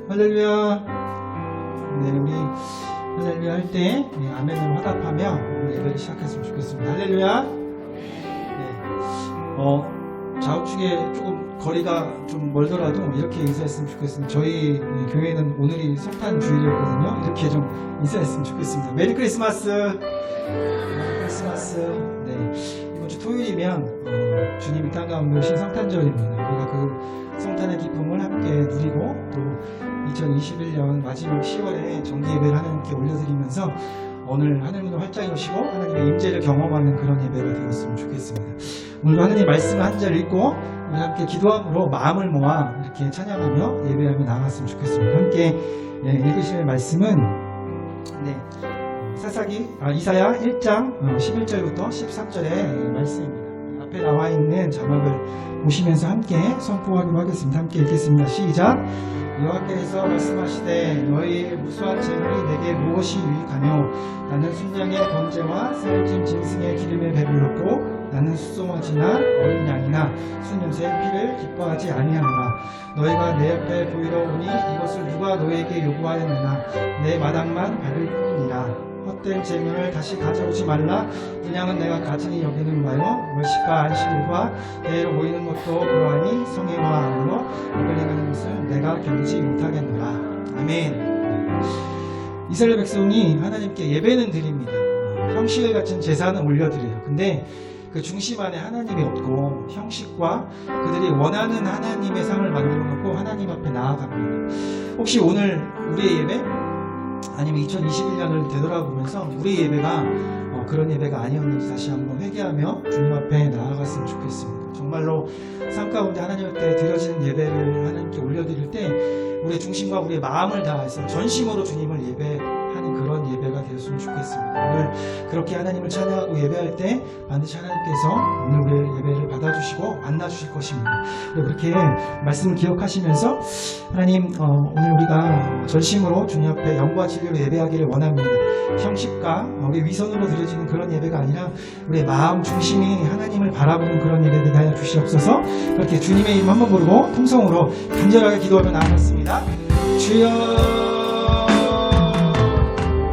할렐루야. 네, 우리 할렐루야 할 때 아멘으로 화답하며 우리 예배를 시작했으면 좋겠습니다. 할렐루야. 네, 좌우측에 조금 거리가 좀 멀더라도 이렇게 인사했으면 좋겠습니다. 저희 교회는 오늘이 성탄 주일이었거든요. 이렇게 좀 인사했으면 좋겠습니다. 메리 크리스마스. 메리 크리스마스. 네, 이번 주 토요일이면 주님이 땅 가운데 오신 성탄절입니다. 우리가 그 성탄의 기쁨을 함께 누리고 또 2021년 마지막 10월에 정기 예배를 하나님께 올려드리면서 오늘 하늘문을 활짝 여시고 하나님의 임재를 경험하는 그런 예배가 되었으면 좋겠습니다. 오늘도 하나님 말씀을 한 절 읽고 우리 함께 기도함으로 마음을 모아 이렇게 찬양하며 예배하며 나아갔으면 좋겠습니다. 함께 읽으실 말씀은 이사야 1장 11절부터 13절의 말씀입니다. 앞에 나와 있는 자막을 보시면서 함께 선포하기로 하겠습니다. 함께 읽겠습니다. 시작. 여호와께서 말씀하시되 너희의 무수한 재물이 내게 무엇이 유익하뇨? 나는 순양의 번제와 살찜 짐승의 기름에 배불렀고 나는 수송아지나 어린 양이나 순염새의 피를 기뻐하지 아니하노라. 너희가 내 옆에 보이러 오니 이것을 누가 너희에게 요구하였느냐? 내 마당만 밟을 뿐이니라. 헛된 재물을 다시 가져오지 말라. 분양은 내가 가증히 여기는 바요 월식과 안식일과 대회로 모이는 것도 그러하니 성회와 아울러 이걸 행하는 것을 내가 견디지 못하겠노라. 아멘. 이스라엘 백성이 하나님께 예배는 드립니다. 형식을 갖춘 제사는 올려드려요. 근데 그 중심 안에 하나님이 없고 형식과 그들이 원하는 하나님의 상을 만들어 놓고 하나님 앞에 나아갑니다. 혹시 오늘 우리의 예배? 아니면 2021년을 되돌아보면서 우리 예배가 그런 예배가 아니었는지 다시 한번 회개하며 주님 앞에 나아갔으면 좋겠습니다. 정말로 삶 가운데 하나님 앞에 드려지는 예배를 하나님께 올려드릴 때 우리의 중심과 우리의 마음을 다해서 전심으로 주님을 예배하는 그런 예배가 되었으면 좋겠습니다. 오늘 그렇게 하나님을 찬양하고 예배할 때 반드시 하나님께서 오늘 우리의 예배를 받아주시고 만나주실 것입니다. 그렇게 말씀을 기억하시면서 하나님 오늘 우리가 전심으로 주님 앞에 영과 진리로 예배하기를 원합니다. 형식과 우리 위선으로 드려지는 그런 예배가 아니라 우리의 마음 중심이 하나님을 바라보는 그런 예배 되게 하여 주시옵소서. 그렇게 주님의 이름 한번 부르고 통성으로 간절하게 기도하며 나아갔습니다. 주여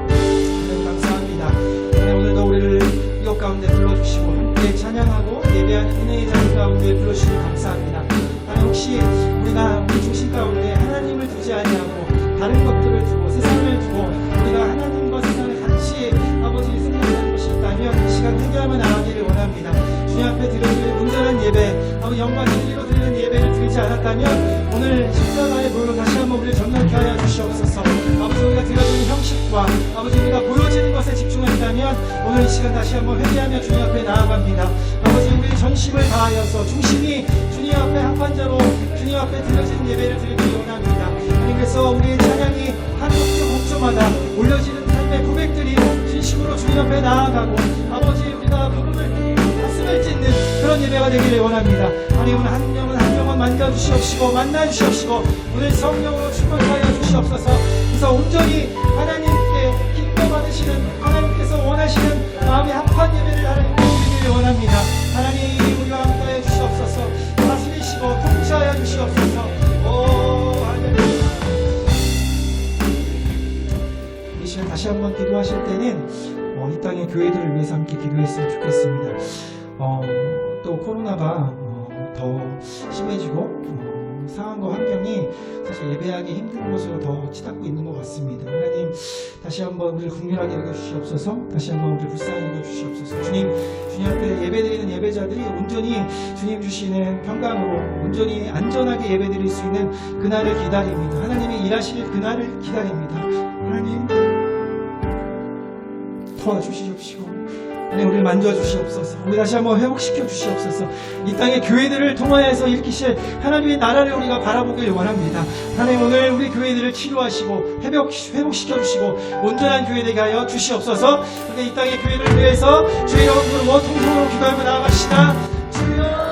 하나님 감사합니다. 하나님 오늘도 우리를 이곳 가운데 불러주시고 함께 찬양하고 예배하는 은혜의 자리 가운데 불러주시니 감사합니다. 하나님 혹시 우리가 우리 중심 가운데 하나님을 두지 아니하고 다른 것들을 두고 세상을 두고 우리가 하나님과 세상을 같이 아버지 생각하는 것이 있다면 이 시간 회개하며 나가기를 원합니다. 주님 앞에 드려질 온전한 예배, 아버지 영광 진리로 드리는 예배를 드리지 않았다면 오늘 십자가의 보혈로 다시 한번 우리를 정결케 하여 주시옵소서. 아버지 우리가 드려지는 형식과 아버지 우리가 보여지는 것에 집중한다면 오늘 이 시간 다시 한번 회개하며 주님 앞에 나아갑니다. 아버지 우리의 전심을 다하여서 중심이 주님 앞에 합판자로 주님 앞에 드려지는 예배를 드리기 원합니다. 하나님께서 우리의 찬양이 한 곡조마다 올려지는 삶의 고백들이 진심으로 주님 앞에 나아가고 아버지 우리가 복음을 가슴을 찢는 그런 예배가 되기를 원합니다. 하나님 오늘 한 영혼 만져주시옵시고 만나주시옵시고 오늘 성령으로 충만하여 주시옵소서. 그래서 온전히 하나님께 기뻐 받으시는 하나님께서 원하시는 마음의 합한 예배를 하나님께 드리기를 원합니다. 하나님 우리와 함께하여 주시옵소서. 다스리시고 통치하여 주시옵소서. 이 시간 다시 한번 기도하실 때는 이 땅의 교회들을 위해서 함께 기도했으면 좋겠습니다. 또 코로나가 더 심해지고 상황과 환경이 사실 예배하기 힘든 곳으로 더 치닫고 있는 것 같습니다. 하나님 다시 한번 우리를 국민하게 여겨주시옵소서. 다시 한번 우리를 불쌍히 여겨주시옵소서. 주님 앞에 예배드리는 예배자들이 온전히 주님 주시는 평강으로 온전히 안전하게 예배드릴 수 있는 그날을 기다립니다. 하나님이 일하실 그날을 기다립니다. 하나님 도와주시옵시고 하나님 우리를 만져주시옵소서. 우리 다시 한번 회복시켜 주시옵소서. 이 땅의 교회들을 통하여서 일으키실 하나님의 나라를 우리가 바라보길 원합니다. 하나님 오늘 우리 교회들을 치료하시고 회복시켜 주시고 온전한 교회 되게 하여 주시옵소서. 이 땅의 교회를 위해서 주의 이름 부르고 통성으로 기도하며 나아갑시다. 주여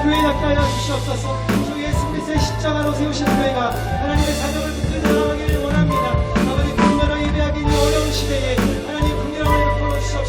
교회답게 하여 주시옵소서. 주 예수 그리스도의 십자가로 세우신 교회가 하나님의 사명을 붙들고 나아가기를 원합니다. 아버지 국민으로 예배하기 어려운 시대에 하나님 국민으로 베풀어 주시옵소서.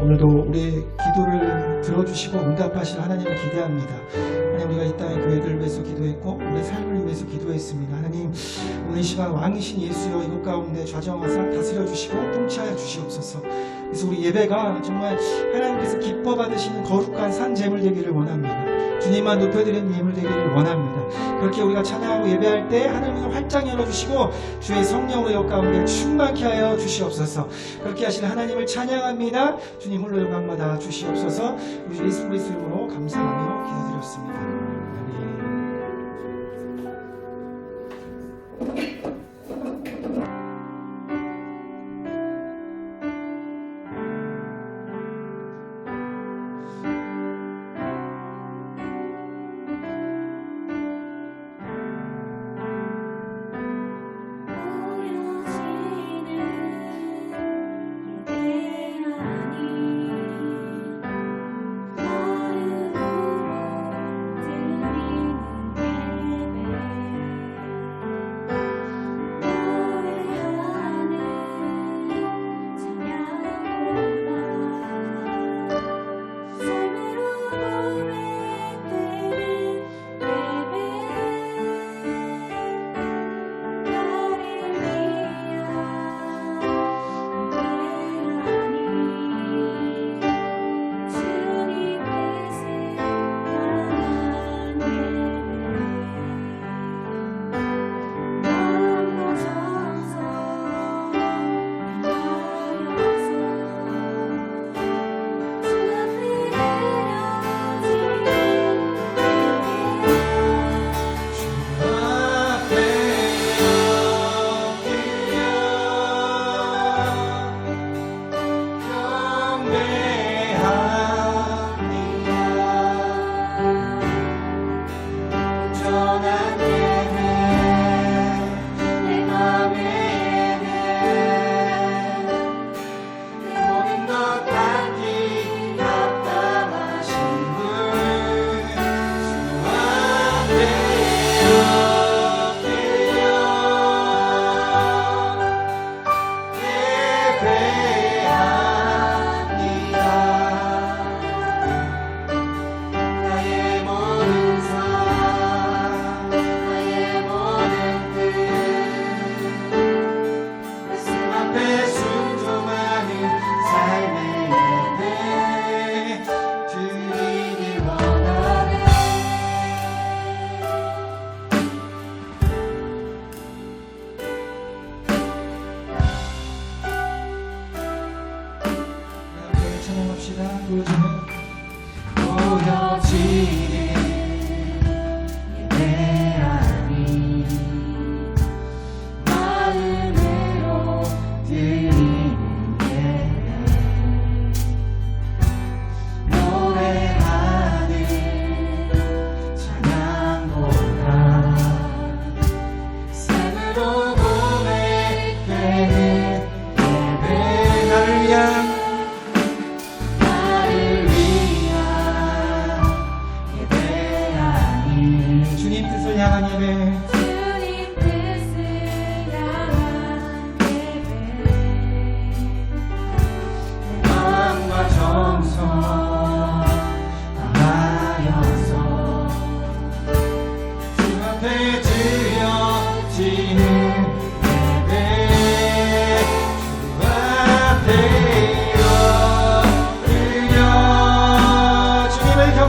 오늘도 우리의 기도를 들어주시고 응답하실 하나님을 기대합니다. 하나님, 우리가 이 땅의 교회들을 위해서 기도했고 우리의 삶을 위해서 기도했습니다. 하나님, 오늘 이 시간 왕이신 예수여 이곳 가운데 좌정하사 다스려 주시고 통치하여 주시옵소서. 그래서 우리 예배가 정말 하나님께서 기뻐 받으시는 거룩한 산 제물 되기를 원합니다. 주님만 높여드리는 예물 되기를 원합니다. 그렇게 우리가 찬양하고 예배할 때 하늘문을 활짝 열어주시고 주의 성령으로 여 가운데 충만케 하여 주시옵소서. 그렇게 하시는 하나님을 찬양합니다. 주님 홀로 영광받아 주시옵소서. 우리 예수 그리스도 이름으로 감사하며 기도드렸습니다.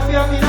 경배합니다.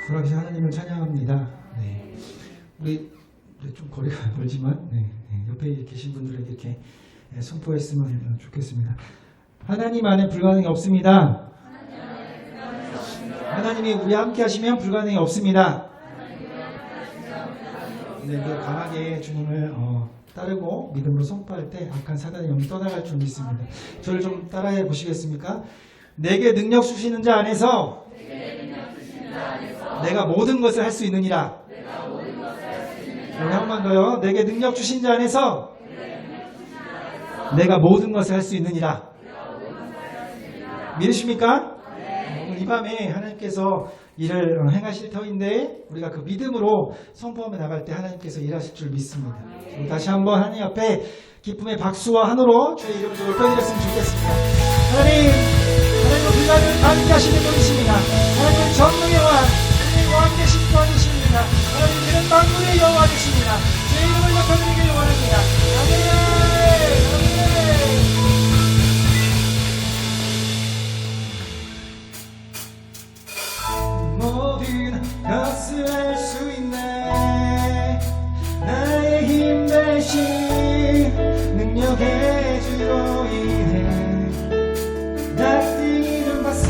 돌아가신 하나님을 찬양합니다. 네. 우리 좀 거리가 멀지만 옆에 계신 분들에게 이렇게 선포했으면 좋겠습니다. 하나님 안에 불가능이 없습니다. 하나님이 우리 함께 하시면 불가능이 없습니다. 네, 강하게 주님을 따르고 믿음으로 선포할 때 악한 사단의 영이 떠나갈 줄 믿습니다. 저를 좀 따라해 보시겠습니까? 내게 능력 주시는 자 안에서 내가 모든 것을 할 수 있느니라. 한 번 더요. 내게 능력 주신 자 안에서 내가 모든 것을 할 수 있느니라. 믿으십니까? 오늘 이 밤에 하나님께서 일을 행하실 터인데 우리가 그 믿음으로 선포하며 나갈 때 하나님께서 일하실 줄 믿습니다. 다시 한번 하나님 앞에 기쁨의 박수와 한으로 주의 이름을 올려드렸으면 좋겠습니다. 하나님은 불가능을 함께 하시는 분이십니다. 하나님은 전능의 왕, 왕 되신 분이십니다. 하나님은 만군의 여호와 되십니다. 주의 이름을 높여드리길 원합니다. 아멘. 모든 것을 할 수 있네. 나의 힘 대신 능력의 주로 인해 낙이 좀 봤어.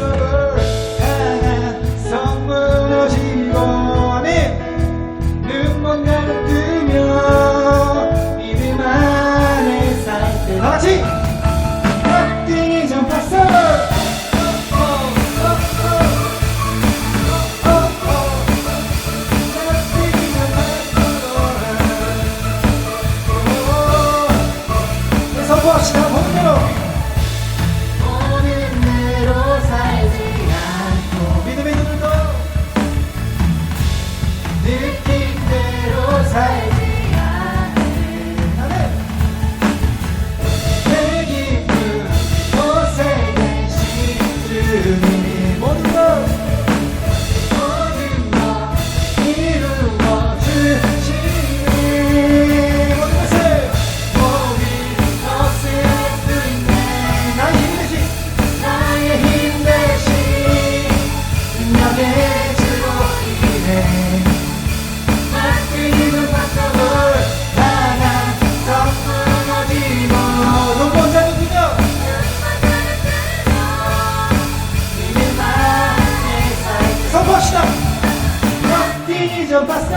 강한 성 무너지고 아멘. 눈먼 나를 뜨며 믿음 안에 살 때 다같이 낙이 좀 봤어. 선포합시다. 보는 대로 살지 않고 믿음의 눈을 떠 느낀 대로 살지 않네. 내 기쁨 곳에 계신 주님 모든 것 이루어 주시니 모든 것을 나의 힘 대신 능력의 주로 인해 맡기는 박수를 나가 덮어지고 높은 자는 그녀 믿음 안에 살게 선포합시다. 맡기니 좀 봤어.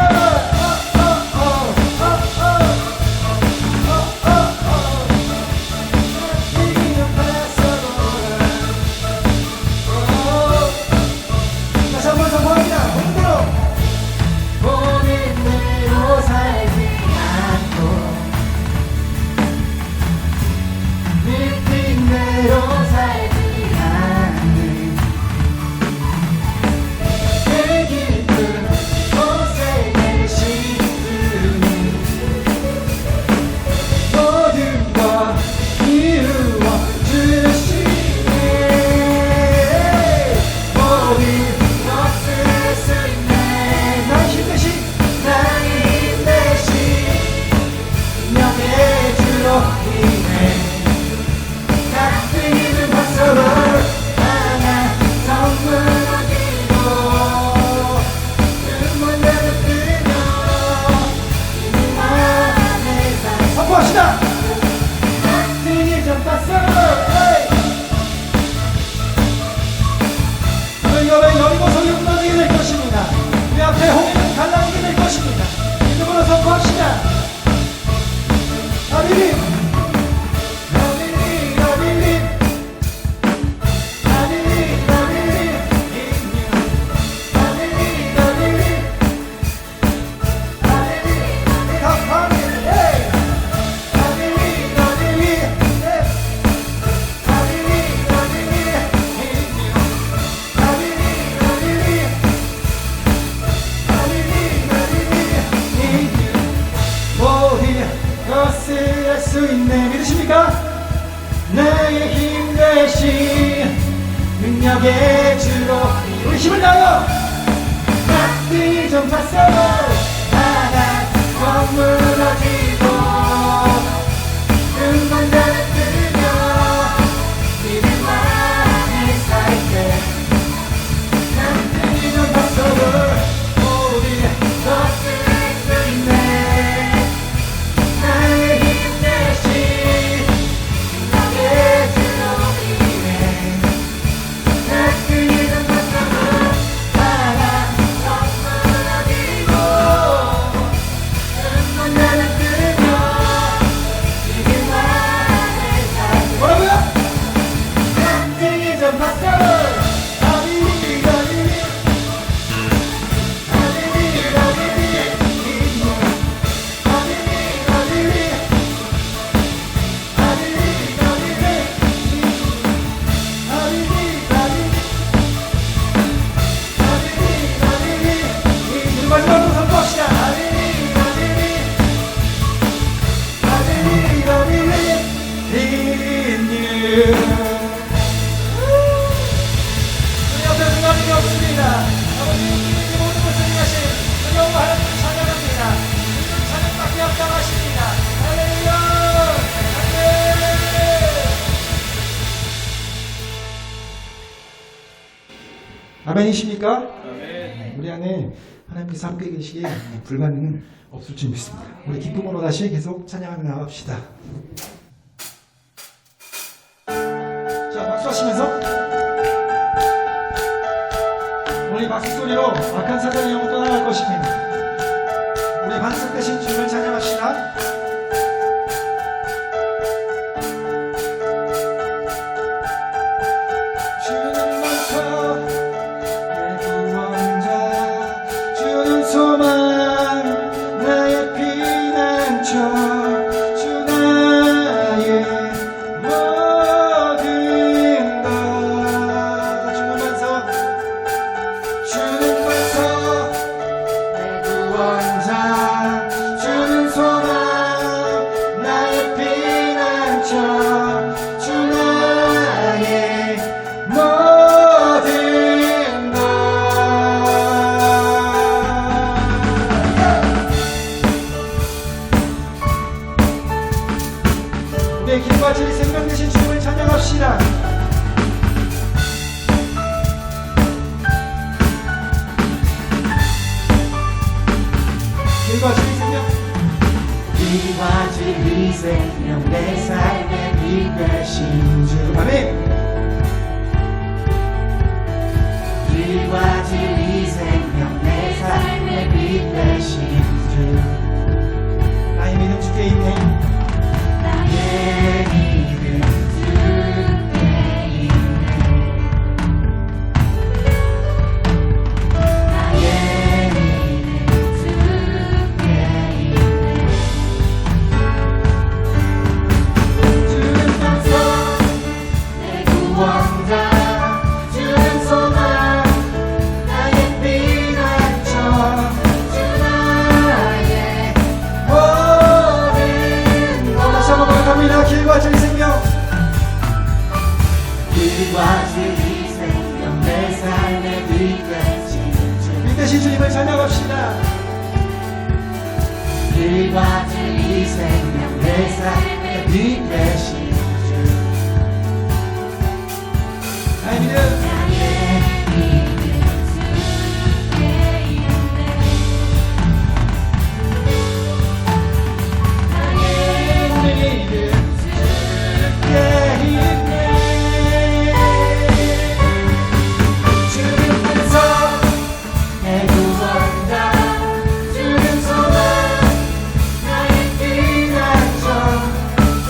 이 모든 것을 위하신 여호와 하나님을 찬양합니다. 이분 찬양밖에 합당하십니다. 할렐루야. 아멘이십니까? 네, 우리 안에 하나님께서 함께 계시기에 불가능은 없을 줄 믿습니다. 우리 기쁨으로 다시 계속 찬양하며 나갑시다. 자, 박수 하시면서 우리 박수 소리로 악한 사단의 영혼 떠나갈 것입니다. 우리 반석되신 주님을 찬양합시다. 주는 많고 내 구원자, 주는 소망 나의 피난처, 주 나의 모든 것. 주는 반석, 주는 반석 내 구원자, 주는 소망 나의 피난처, 주 나의 모든 것. 우리의 길과 진리 생명 되신 주님을 찬양합시다. 길과 진리 생명, 길과 진리 생명 내 삶의 빛 되신 주. 아멘. 길과 진리 생명 내 삶의 빛 되신 주. 나의 믿음 주께 있네. 나의 믿음 주께 있네. 나의 믿음 주께 있네. 주는 반석 내 구원자, 주는 소망 나의 피난처, 주 나의 모든 것. 다시 한번 고백합니다. 길과 진리 생명, 길과 진리 생명 내 삶의 빛 되신 주. 빛 되신 주님을 찬양합시다. 길과 진리 생명 내 삶의 빛 되신 주. 나의 믿음, 나의 믿음 주께 있네. 나의 믿음 주께 있네. 주는 반석 내 구원자, 주는 소망 나의 피난처, 주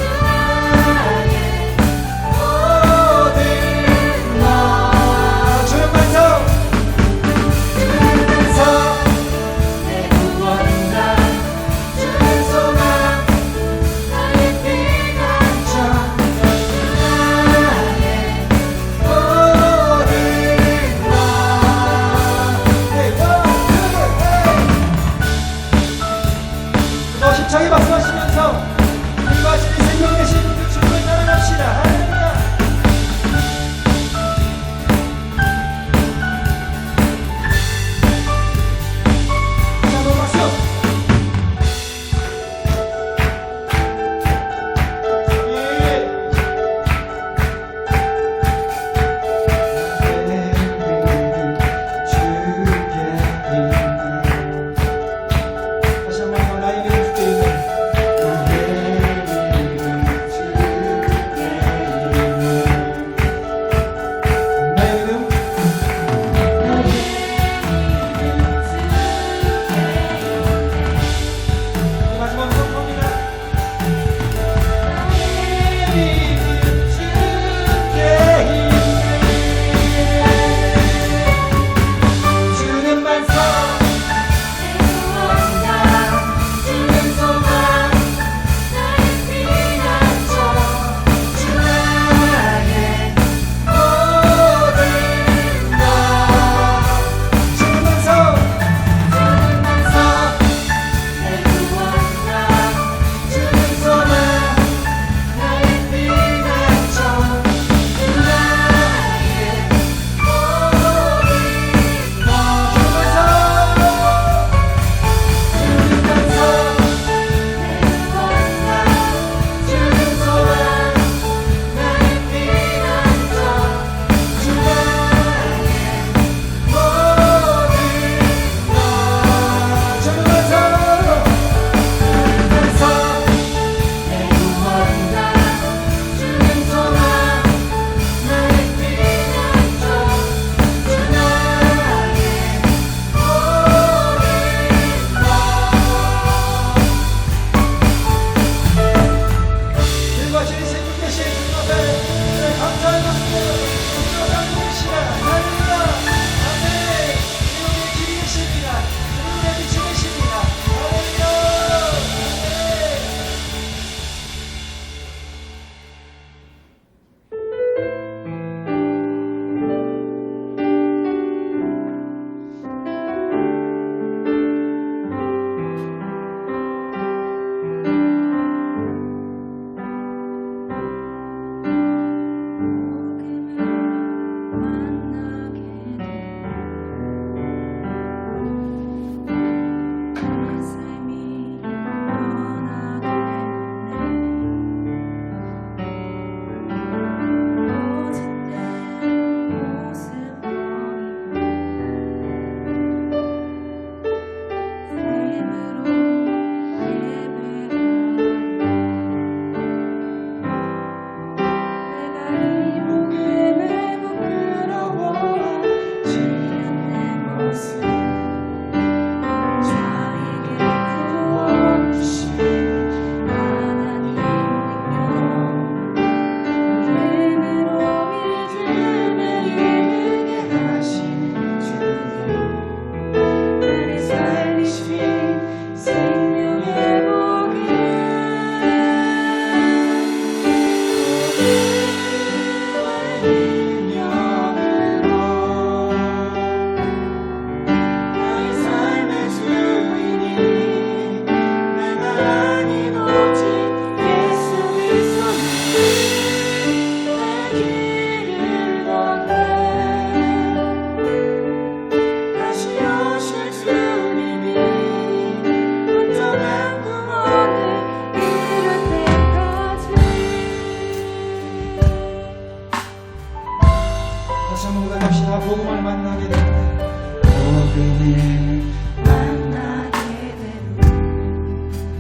만나게 되고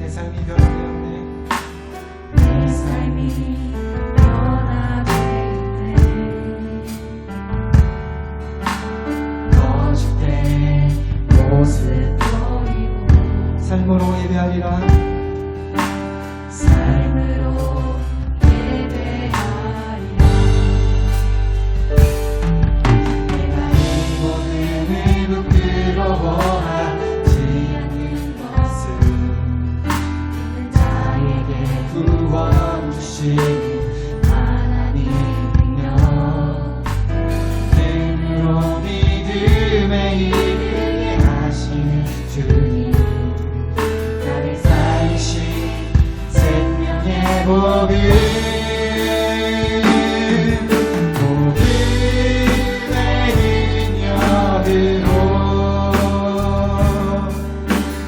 내 삶이 변화되었네. 내 삶이 변하게 되네 거짓된 모습 버리고 삶으로 예배하리라. 삶으로 예배하리라 내가 이 모든을 부끄러워하지 않는 것은 있는 자에게 구원 주시는 하나님이며 힘으로 믿음에 이르게 하시는 주님, 나를 살리신 생명의 복음, 복음의 능력으로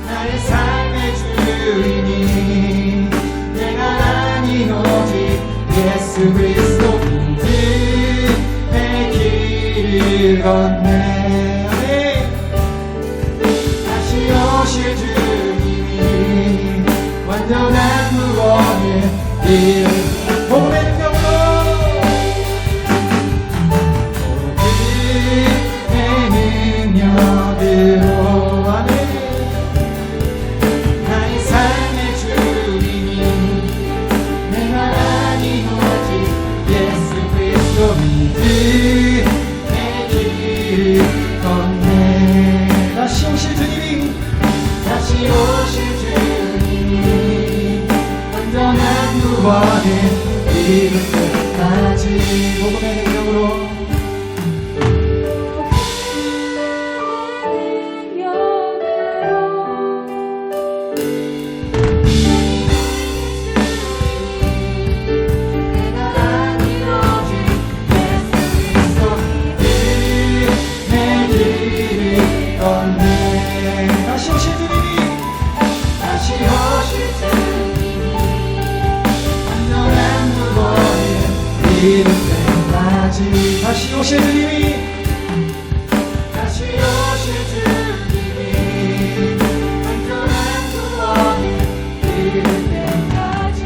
나의 삶의 주인이 내가 아닌 오직 예수 그리스도 믿음의 길을 걷네. 아멘. 다시 오실 주님이 완전한 구원을 이룬 복음의 능력으로 복음의 능력으로 아멘. 나의 삶의 주님이 내가 아닌 오직 예수 그리스도 믿음의 길을 걷네. 다시 오실 주님이 다시 오실 주님이 완전한 구원을 이룰 때까지 복음의 능력으로 다시 오실 주님이 완전한 구원을 이룰 때까지 다시 오실 주님이 완전한 구원을 이룰 때까지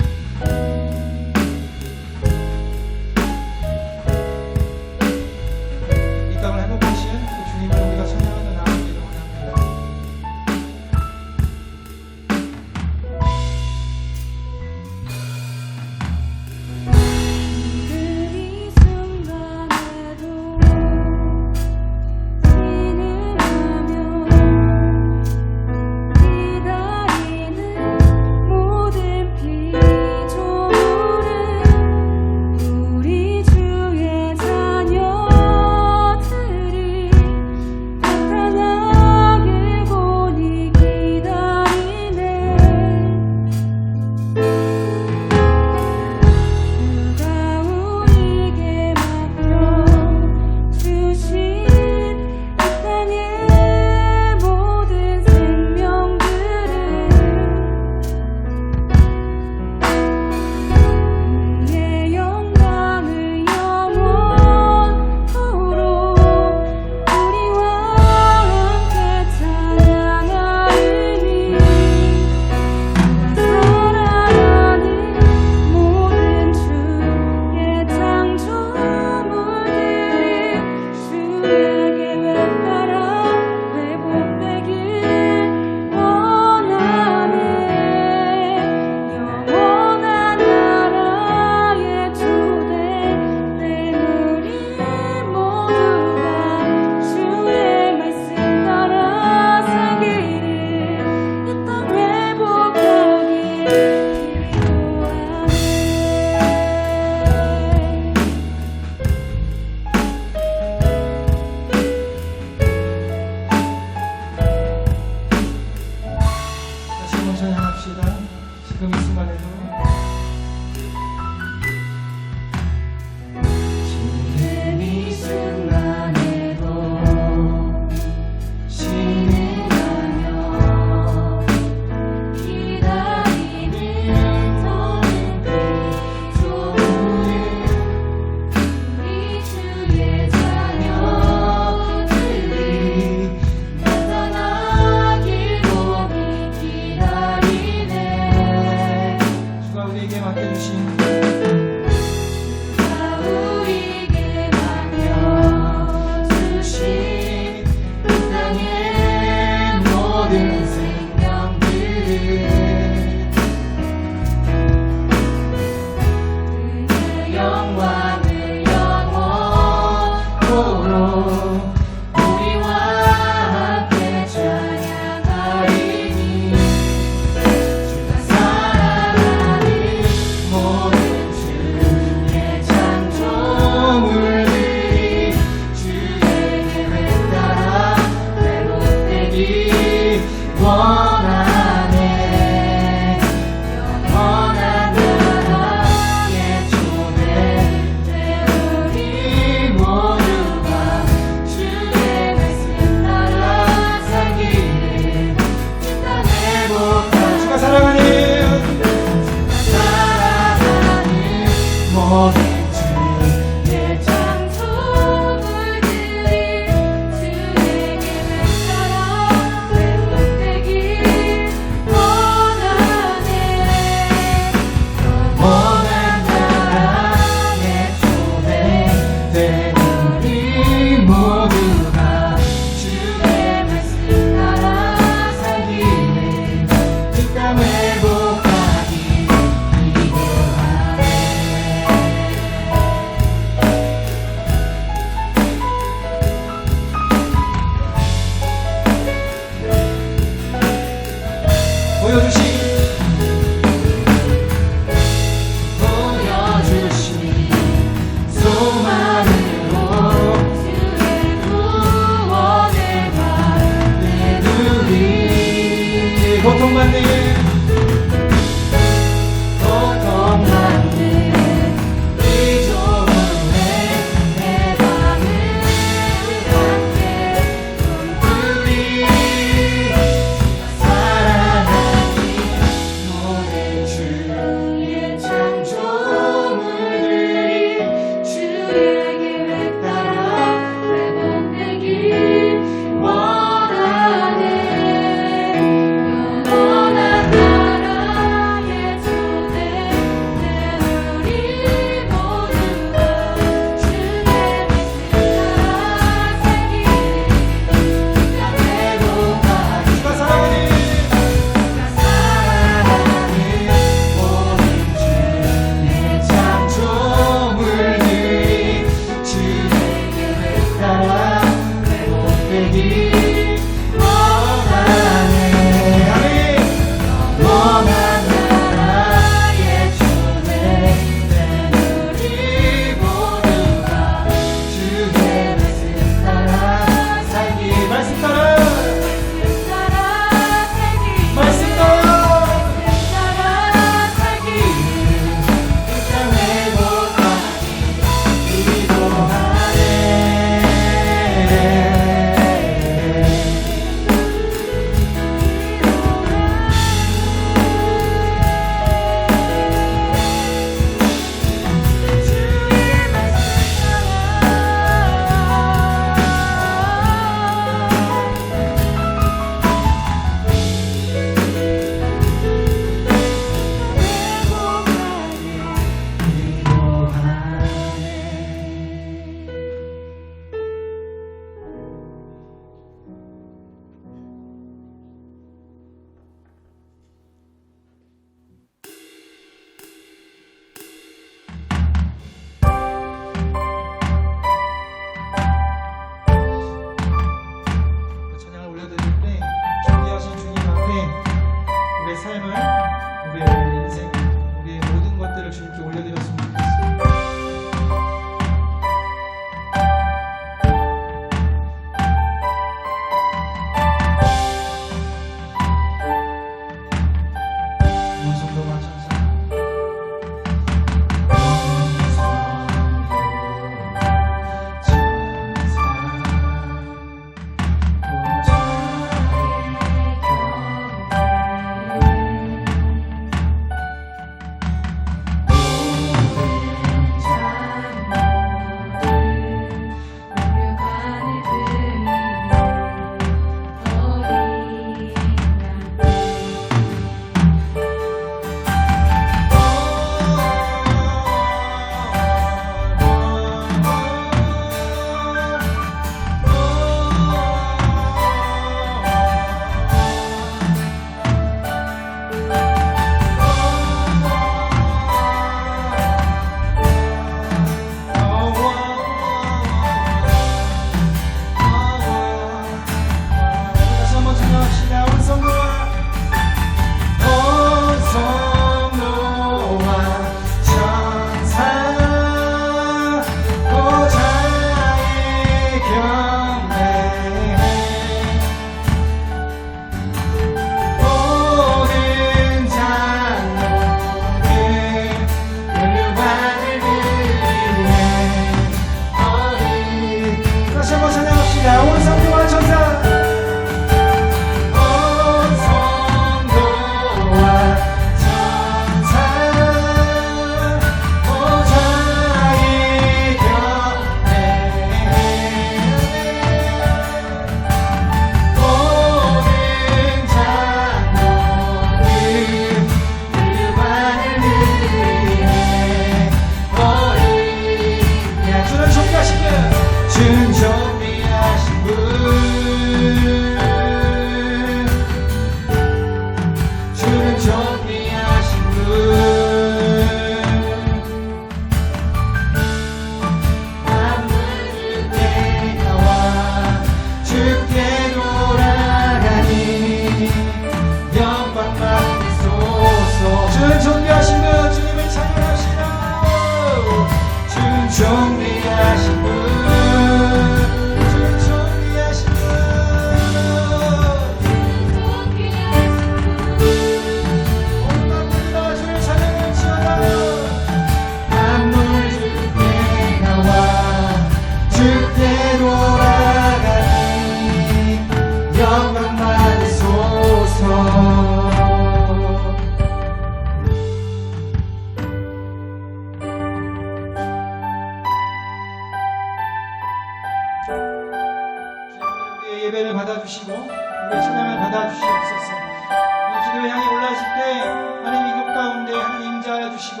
예배를 받아주시고 우리의 찬양을 받아주시옵소서. 이 기도의 향이 올라오실 때 하나님 이곳 가운데 하나님 임재하여 주시고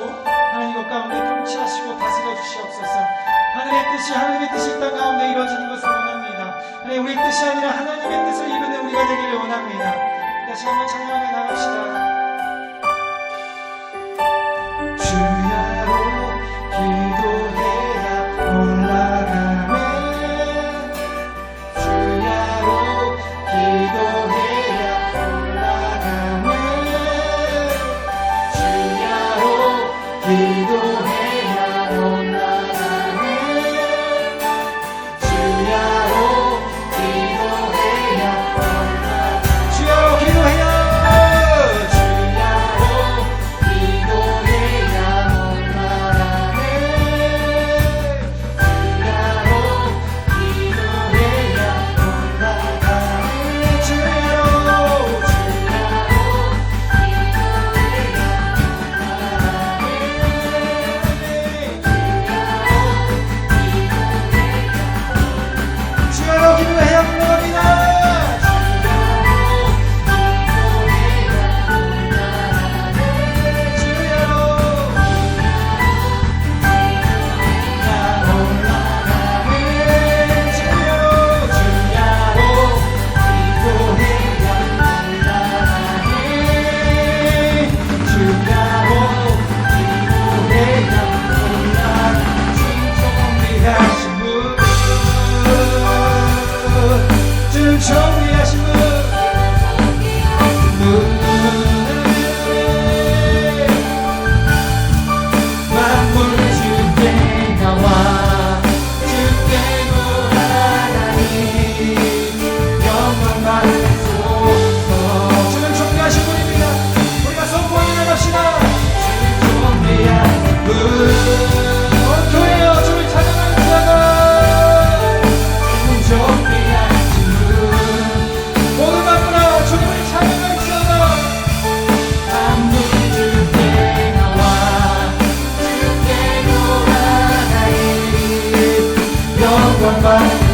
하나님 이곳 가운데 통치하시고 다스려 주시옵소서. 하나님의 뜻이 이 땅 가운데 이루어지는 것을 원합니다. 하나님 우리의 뜻이 아니라 하나님의 뜻을 이루는 우리가 되기를 원합니다. 다시 한번 찬양하며 나갑시다. 주야로 기도해야 올라가네. 주야로 기도해야 올라가네. 주야로 기도해야 올라가네. 주야로 기도해야 올라가네. 주야로 기도해야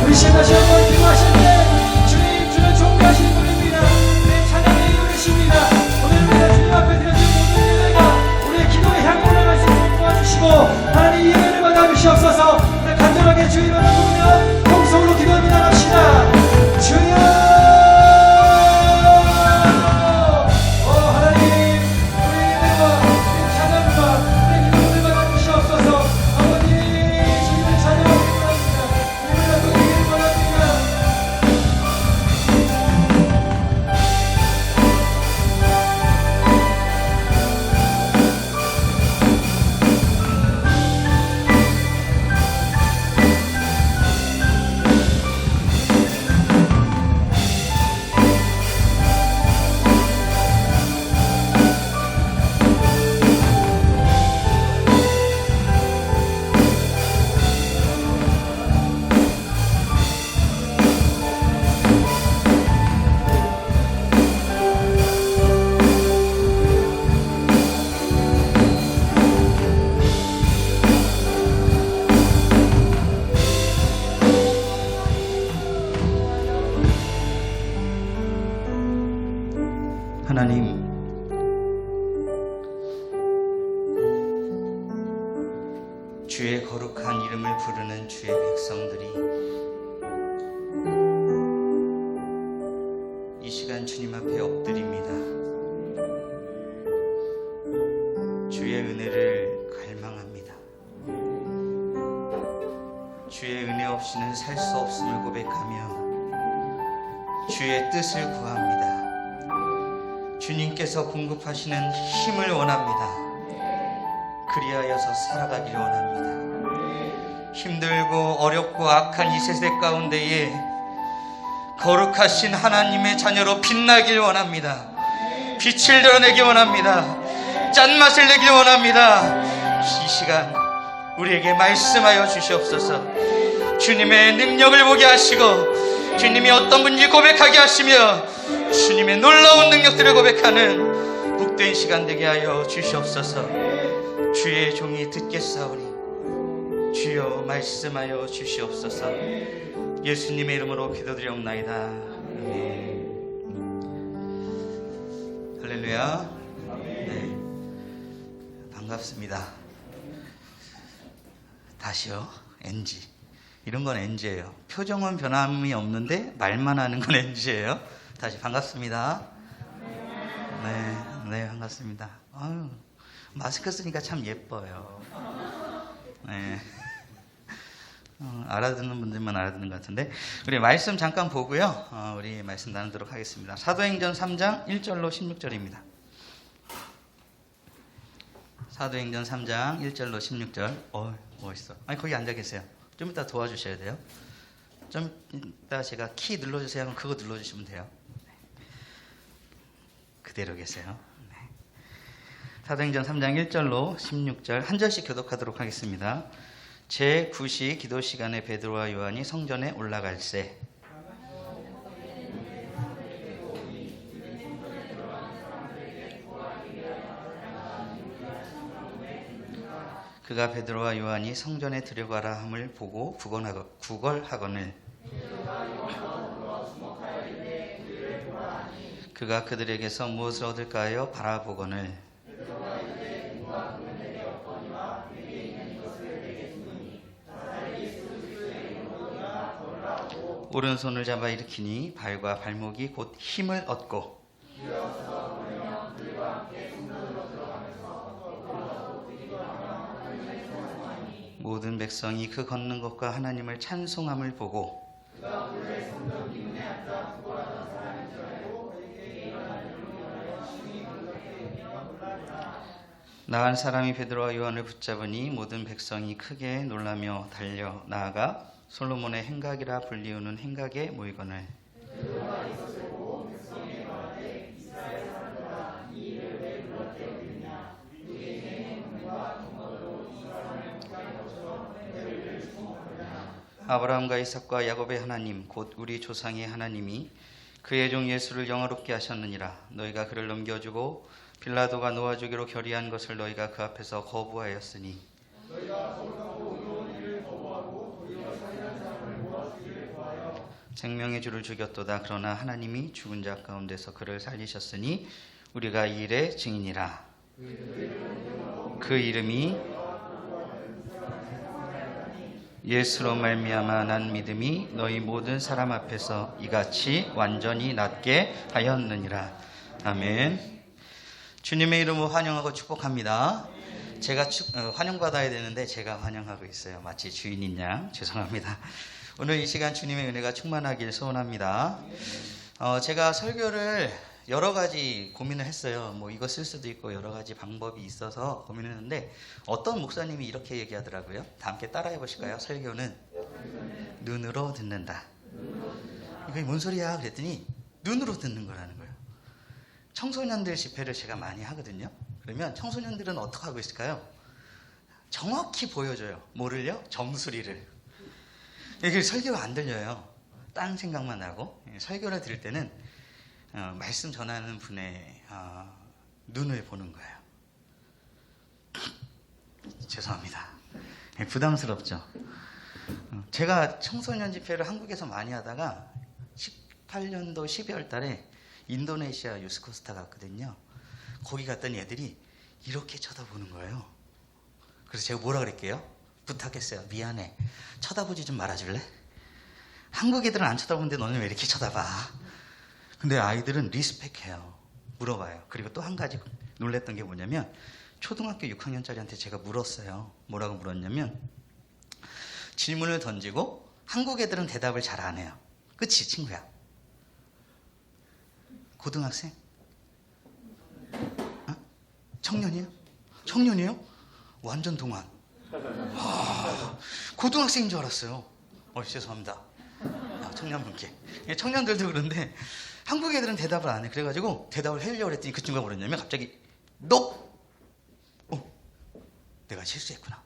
우리 시간 다시 한번 기도하실 때 주님, 주는 존귀하신 분입니다. 내 찬양을 이루십니다. 오늘 우리가 주님 앞에 드려진 모든 예배가 우리의 기도의 향 올라갈 수 있도록 도와주시고 하나님 예배를 받아주시옵소서. 간절하게 주 이름을 부르며 통성으로 기도하며 나갑시다. 주여 하나님, 주의 거룩한 이름을 부르는 주의 백성들이 이 시간 주님 앞에 엎드립니다. 주의 은혜를 갈망합니다. 주의 은혜 없이는 살 수 없음을 고백하며 주의 뜻을 구합니다. 주님께서 공급하시는 힘을 원합니다. 그리하여서 살아가기를 원합니다. 힘들고 어렵고 악한 이 세대 가운데에 거룩하신 하나님의 자녀로 빛나길 원합니다. 빛을 드러내길 원합니다. 짠맛을 내길 원합니다. 이 시간 우리에게 말씀하여 주시옵소서. 주님의 능력을 보게 하시고 주님이 어떤 분인지 고백하게 하시며 주님의 놀라운 능력들을 고백하는 복된 시간 되게 하여 주시옵소서. 주의 종이 듣겠사오니 주여 말씀하여 주시옵소서. 예수님의 이름으로 기도드리옵나이다. 아멘. 할렐루야. 네. 반갑습니다. 다시요. NG. 이런 건 NG예요. 표정은 변함이 없는데 말만 하는 건 NG예요. 다시 반갑습니다. 네, 반갑습니다. 아유, 마스크 쓰니까 참 예뻐요. 네. 알아듣는 분들만 알아듣는 것 같은데, 우리 말씀 잠깐 보고요. 우리 말씀 나누도록 하겠습니다. 사도행전 3장 1절로 16절입니다. 사도행전 3장 1절로 16절. 멋있어. 아니, 거기 앉아 계세요. 좀 이따 도와주셔야 돼요. 좀 이따 제가 키 눌러주세요 하면 그거 눌러주시면 돼요. 네. 그대로 계세요. 네. 사도행전 3장 1절로 16절 한 절씩 교독하도록 하겠습니다. 제9시 기도 시간에 베드로와 요한이 성전에 올라갈새 그가 베드로와 요한이 성전에 들어가라 함을 보고 구걸하거늘 그가 그들에게서 무엇을 얻을까 하여 바라보거늘 오른손을 잡아 일으키니 발과 발목이 곧 힘을 얻고 모든 백성이 그 걷는 것과 하나님을 찬송함을 보고 나한 사람이 베드로와 요한을 붙잡으니 모든 백성이 크게 놀라며 달려 나아가 솔로몬의 행각이라 불리우는 행각에 모이거늘 아브라함과 이삭과 야곱의 하나님 곧 우리 조상의 하나님이 그의 종 예수를 영화롭게 하셨느니라. 너희가 그를 넘겨주고 빌라도가 놓아주기로 결의한 것을 너희가 그 앞에서 거부하였으니 생명의 주를 죽였도다. 그러나 하나님이 죽은 자 가운데서 그를 살리셨으니 우리가 이 일의 증인이라. 그 이름이 예수로 말미암아 난 믿음이 너희 모든 사람 앞에서 이같이 완전히 낫게 하였느니라. 아멘. 주님의 이름으로 환영하고 축복합니다. 제가 환영받아야 되는데 제가 환영하고 있어요. 마치 주인인 양. 죄송합니다. 오늘 이 시간 주님의 은혜가 충만하길 소원합니다. 제가 설교를 여러 가지 고민을 했어요. 뭐 이거 쓸 수도 있고 여러 가지 방법이 있어서 고민했는데 어떤 목사님이 이렇게 얘기하더라고요. 다 함께 따라해 보실까요? 설교는 눈으로 듣는다. 이게 뭔 소리야? 그랬더니 눈으로 듣는 거라는 거예요. 청소년들 집회를 제가 많이 하거든요. 그러면 청소년들은 어떻게 하고 있을까요? 정확히 보여줘요. 뭐를요? 정수리를. 이게 설교가 안 들려요. 딴 생각만 나고. 설교를 들을 때는 말씀 전하는 분의 눈을 보는 거예요. 죄송합니다. 부담스럽죠. 제가 청소년 집회를 한국에서 많이 하다가 18년도 12월 달에 인도네시아 유스코스타 갔거든요. 거기 갔더니 애들이 이렇게 쳐다보는 거예요. 그래서 제가 뭐라 그랬게요? 부탁했어요. 미안해. 쳐다보지 좀 말아줄래? 한국 애들은 안 쳐다보는데 너는 왜 이렇게 쳐다봐? 근데 아이들은 리스펙해요. 물어봐요. 그리고 또 한 가지 놀랬던 게 뭐냐면 초등학교 6학년짜리한테 제가 물었어요. 뭐라고 물었냐면 질문을 던지고 한국 애들은 대답을 잘 안 해요. 그치 친구야? 고등학생? 청년이에요? 청년이에요? 완전 동안. 고등학생인 줄 알았어요. 죄송합니다. 청년분께. 청년들도 그런데 한국 애들은 대답을 안 해. 그래가지고 대답을 하려고 했더니 그 친구가 뭐랬냐면 갑자기 너! 내가 실수했구나.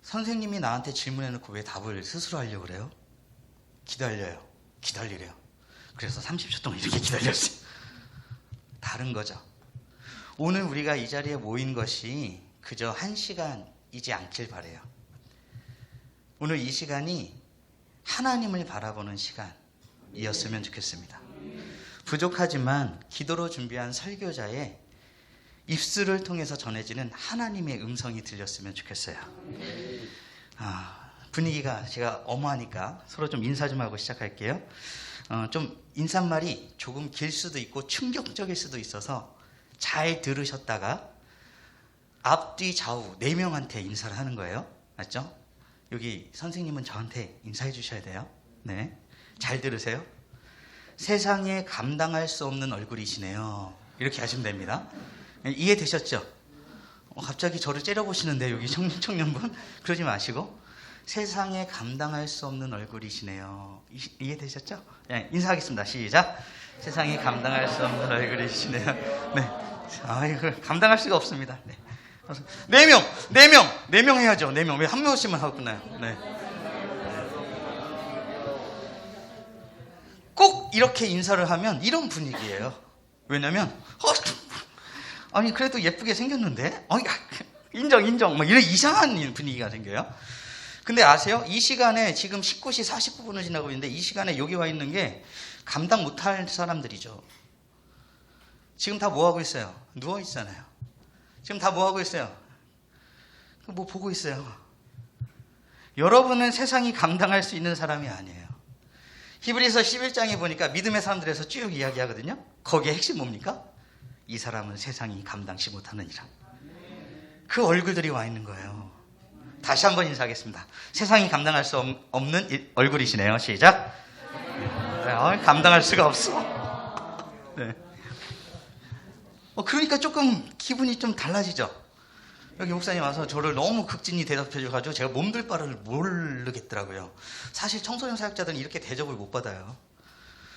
선생님이 나한테 질문해놓고 왜 답을 스스로 하려고 그래요? 기다리래요. 그래서 30초 동안 이렇게 기다렸어요. 다른 거죠. 오늘 우리가 이 자리에 모인 것이 그저 1시간, 시간이지 않길 바라요. 오늘 이 시간이 하나님을 바라보는 시간이었으면 좋겠습니다. 부족하지만 기도로 준비한 설교자의 입술을 통해서 전해지는 하나님의 음성이 들렸으면 좋겠어요. 분위기가 제가 엄하니까 서로 좀 인사 좀 하고 시작할게요. 좀 인사말이 조금 길 수도 있고 충격적일 수도 있어서 잘 들으셨다가 앞뒤 좌우 4명한테 인사를 하는 거예요. 맞죠? 여기 선생님은 저한테 인사해 주셔야 돼요. 네, 잘 들으세요. 세상에 감당할 수 없는 얼굴이시네요. 이렇게 하시면 됩니다. 이해되셨죠? 갑자기 저를 째려보시는데 여기 청년분 그러지 마시고 세상에 감당할 수 없는 얼굴이시네요. 이해되셨죠? 네, 인사하겠습니다. 시작. 세상에 감당할 수 없는 얼굴이시네요. 네, 이거 감당할 수가 없습니다. 네. 4명 해야죠. 4명. 왜 한 명씩만 하고 끝나요? 네. 꼭 이렇게 인사를 하면 이런 분위기예요. 왜냐면 아니 그래도 예쁘게 생겼는데 인정 막 이런 이상한 분위기가 생겨요. 근데 아세요? 이 시간에 지금 19시 49분을 지나고 있는데 이 시간에 여기 와 있는 게 감당 못할 사람들이죠. 지금 다 뭐 하고 있어요? 누워 있잖아요. 지금 다 뭐 하고 있어요? 뭐 보고 있어요. 여러분은 세상이 감당할 수 있는 사람이 아니에요. 히브리서 11장에 보니까 믿음의 사람들에서 쭉 이야기하거든요. 거기에 핵심 뭡니까? 이 사람은 세상이 감당치 못하느니라. 그 얼굴들이 와 있는 거예요. 다시 한번 인사하겠습니다. 세상이 감당할 수 없는 얼굴이시네요. 시작. 감당할 수가 없어. 네. 그러니까 조금 기분이 좀 달라지죠. 여기 목사님 와서 저를 너무 극진히 대접해 줘가지고 제가 몸둘 바를 모르겠더라고요. 사실 청소년 사역자들은 이렇게 대접을 못 받아요.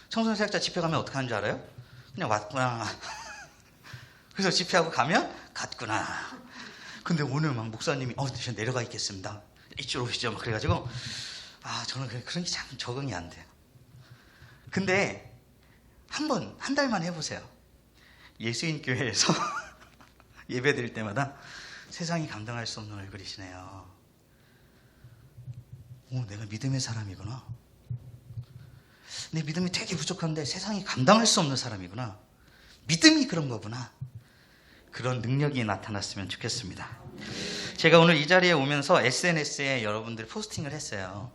청소년 사역자 집회 가면 어떻게 하는 줄 알아요? 그냥 왔구나. 그래서 집회하고 가면 갔구나. 근데 오늘 막 목사님이 저 내려가 있겠습니다. 이쪽으로 오시죠. 막 그래가지고 저는 그런 게 참 적응이 안 돼요. 근데 한 달만 해보세요. 예수인 교회에서 예배 드릴 때마다 세상이 감당할 수 없는 얼굴이시네요. 내가 믿음의 사람이구나. 내 믿음이 되게 부족한데 세상이 감당할 수 없는 사람이구나. 믿음이 그런 거구나. 그런 능력이 나타났으면 좋겠습니다. 제가 오늘 이 자리에 오면서 SNS에 여러분들 포스팅을 했어요.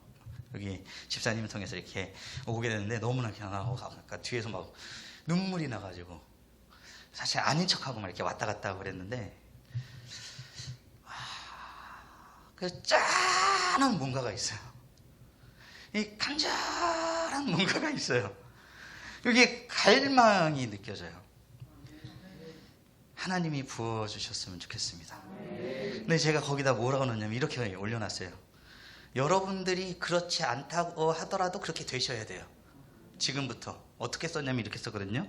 여기 집사님을 통해서 이렇게 오게 됐는데 너무나 그냥 아까 뒤에서 막 눈물이 나가지고 사실 아닌 척하고 막 이렇게 왔다 갔다 하고 그랬는데 그 짠한 뭔가가 있어요. 이 간절한 뭔가가 있어요. 여기 갈망이 느껴져요. 하나님이 부어주셨으면 좋겠습니다. 근데 제가 거기다 뭐라고 넣냐면 이렇게 올려놨어요. 여러분들이 그렇지 않다고 하더라도 그렇게 되셔야 돼요. 지금부터. 어떻게 썼냐면 이렇게 썼거든요.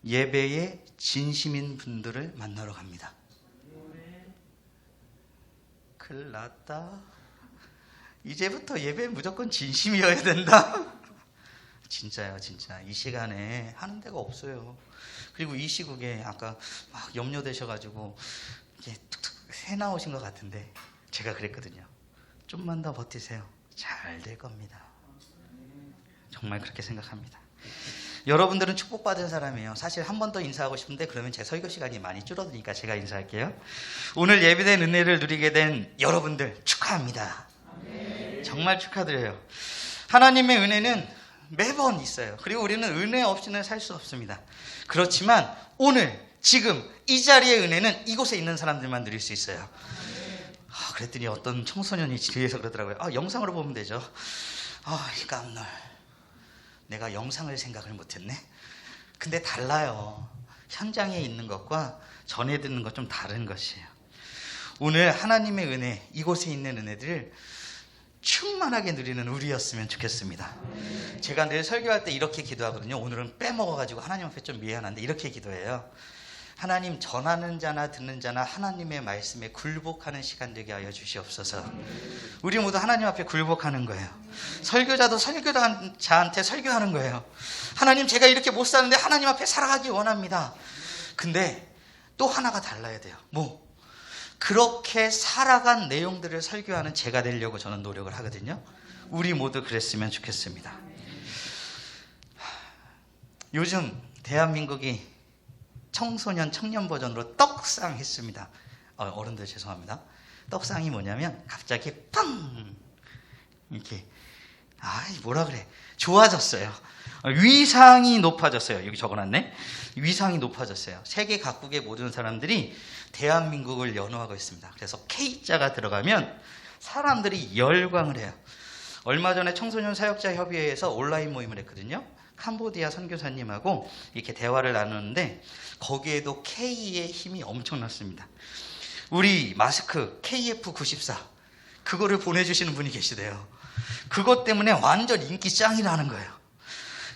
예배에 진심인 분들을 만나러 갑니다. 큰일 났다. 이제부터 예배 무조건 진심이어야 된다. 진짜요, 진짜. 이 시간에 하는 데가 없어요. 그리고 이 시국에 아까 막 염려되셔가지고 이제 툭툭 새 나오신 것 같은데 제가 그랬거든요. 좀만 더 버티세요. 잘 될 겁니다. 정말 그렇게 생각합니다. 여러분들은 축복받은 사람이에요. 사실 한 번 더 인사하고 싶은데 그러면 제 설교 시간이 많이 줄어드니까 제가 인사할게요. 오늘 예배된 은혜를 누리게 된 여러분들 축하합니다. 정말 축하드려요. 하나님의 은혜는 매번 있어요. 그리고 우리는 은혜 없이는 살 수 없습니다. 그렇지만 오늘 지금 이 자리의 은혜는 이곳에 있는 사람들만 누릴 수 있어요. 그랬더니 어떤 청소년이 뒤에서 그러더라고요. 영상으로 보면 되죠. 이 깜놀. 내가 영상을 생각을 못했네. 근데 달라요. 현장에 있는 것과 전해 듣는 것 좀 다른 것이에요. 오늘 하나님의 은혜, 이곳에 있는 은혜들을 충만하게 누리는 우리였으면 좋겠습니다. 제가 늘 설교할 때 이렇게 기도하거든요. 오늘은 빼먹어가지고 하나님 앞에 좀 미안한데 이렇게 기도해요. 하나님, 전하는 자나 듣는 자나 하나님의 말씀에 굴복하는 시간 되게 하여 주시옵소서. 우리 모두 하나님 앞에 굴복하는 거예요. 설교자도 설교자한테 설교하는 거예요. 하나님, 제가 이렇게 못 사는데 하나님 앞에 살아가기 원합니다. 근데 또 하나가 달라야 돼요. 그렇게 살아간 내용들을 설교하는 제가 되려고 저는 노력을 하거든요. 우리 모두 그랬으면 좋겠습니다. 요즘 대한민국이 청소년, 청년 버전으로 떡상 했습니다. 어른들 죄송합니다. 떡상이 뭐냐면 갑자기 빵! 이렇게 뭐라 그래? 좋아졌어요. 위상이 높아졌어요. 여기 적어놨네. 위상이 높아졌어요. 세계 각국의 모든 사람들이 대한민국을 연호하고 있습니다. 그래서 K자가 들어가면 사람들이 열광을 해요. 얼마 전에 청소년 사역자 협의회에서 온라인 모임을 했거든요. 캄보디아 선교사님하고 이렇게 대화를 나누는데 거기에도 K의 힘이 엄청났습니다. 우리 마스크 KF94 그거를 보내주시는 분이 계시대요. 그것 때문에 완전 인기 짱이라는 거예요.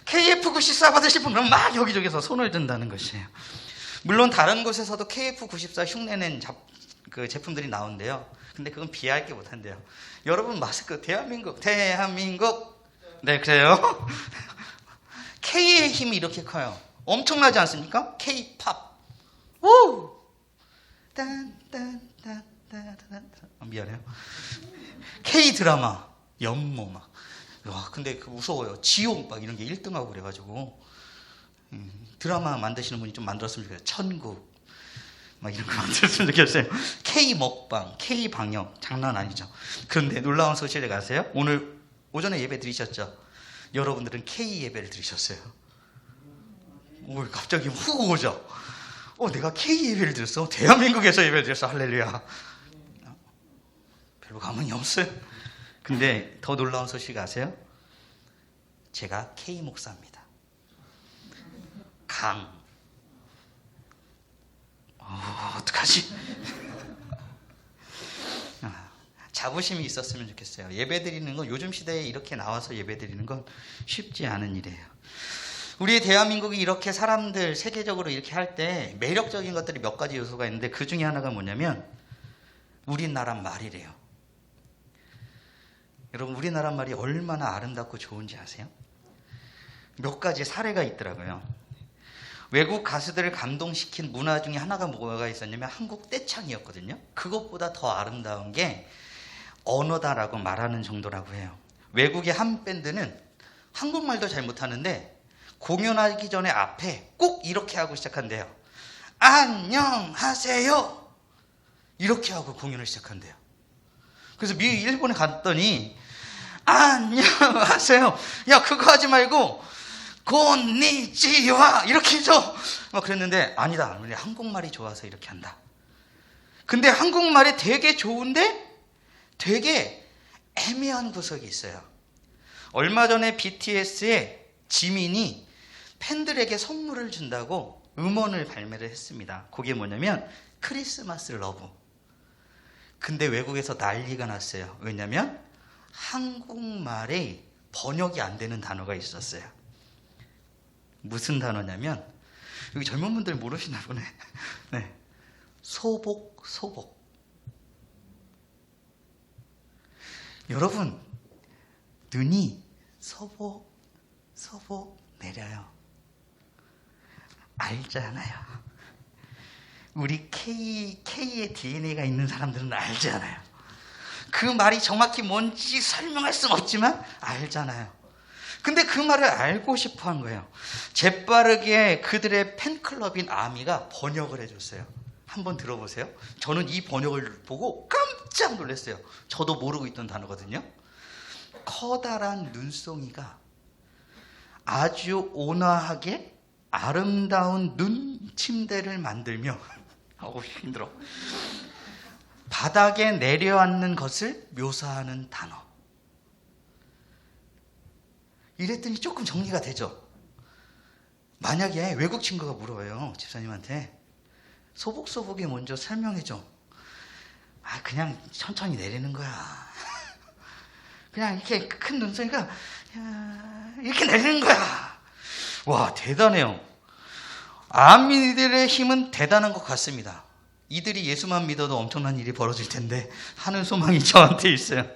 KF94 받으실 분은 막 여기저기서 손을 든다는 것이에요. 물론 다른 곳에서도 KF94 흉내낸 그 제품들이 나온대요. 근데 그건 비할 게 못한대요. 여러분 마스크 대한민국 네 그래요. K의 힘이 이렇게 커요. 엄청나지 않습니까? K-팝 우! 미안해요. K-드라마 연모 막. 와, 근데 그 무서워요. 지옥 막 이런 게 1등하고 그래가지고 드라마 만드시는 분이 좀 만들었으면 좋겠어요. 천국 막 이런 거 만들었으면 좋겠어요. K 먹방, K 방역 장난 아니죠. 그런데 놀라운 소식을 아세요? 오늘 오전에 예배 드리셨죠? 여러분들은 K 예배를 드리셨어요. 오, 갑자기 훅 오죠. 내가 K 예배를 드렸어. 대한민국에서 예배를 드렸어. 할렐루야. 별로 감흥이 없어요. 근데 더 놀라운 소식 아세요? 제가 K 목사입니다. 어떡하지? 자부심이 있었으면 좋겠어요. 예배 드리는 건 요즘 시대에 이렇게 나와서 예배 드리는 건 쉽지 않은 일이에요. 우리 대한민국이 이렇게 사람들 세계적으로 이렇게 할 때 매력적인 것들이 몇 가지 요소가 있는데 그 중에 하나가 뭐냐면 우리나라 말이래요. 여러분 우리나라 말이 얼마나 아름답고 좋은지 아세요? 몇 가지 사례가 있더라고요. 외국 가수들을 감동시킨 문화 중에 하나가 뭐가 있었냐면 한국 떼창이었거든요. 그것보다 더 아름다운 게 언어다라고 말하는 정도라고 해요. 외국의 한 밴드는 한국말도 잘 못하는데 공연하기 전에 앞에 꼭 이렇게 하고 시작한대요. 안녕하세요. 이렇게 하고 공연을 시작한대요. 그래서 일본에 갔더니 안녕하세요. 야 그거 하지 말고 곤니치와 이렇게 해줘. 막 그랬는데 아니다. 한국말이 좋아서 이렇게 한다. 근데 한국말이 되게 좋은데 되게 애매한 구석이 있어요. 얼마 전에 BTS의 지민이 팬들에게 선물을 준다고 음원을 발매를 했습니다. 그게 뭐냐면 크리스마스 러브. 근데 외국에서 난리가 났어요. 왜냐면 한국말에 번역이 안 되는 단어가 있었어요. 무슨 단어냐면 여기 젊은 분들 모르시나 보네. 네. 소복. 여러분 눈이 소복 내려요. 알잖아요. 우리 K의 DNA가 있는 사람들은 알잖아요. 그 말이 정확히 뭔지 설명할 수는 없지만 알잖아요. 근데 그 말을 알고 싶어 한 거예요. 재빠르게 그들의 팬클럽인 아미가 번역을 해줬어요. 한번 들어보세요. 저는 이 번역을 보고 깜짝 놀랐어요. 저도 모르고 있던 단어거든요. 커다란 눈송이가 아주 온화하게 아름다운 눈 침대를 만들며 힘들어. 바닥에 내려앉는 것을 묘사하는 단어. 이랬더니 조금 정리가 되죠. 만약에 외국 친구가 물어봐요. 집사님한테 소복이 먼저 설명해줘. 그냥 천천히 내리는 거야. 그냥 이렇게 큰 눈송이가 이렇게 내리는 거야. 와, 대단해요. 아미들의 힘은 대단한 것 같습니다. 이들이 예수만 믿어도 엄청난 일이 벌어질 텐데 하는 소망이 저한테 있어요.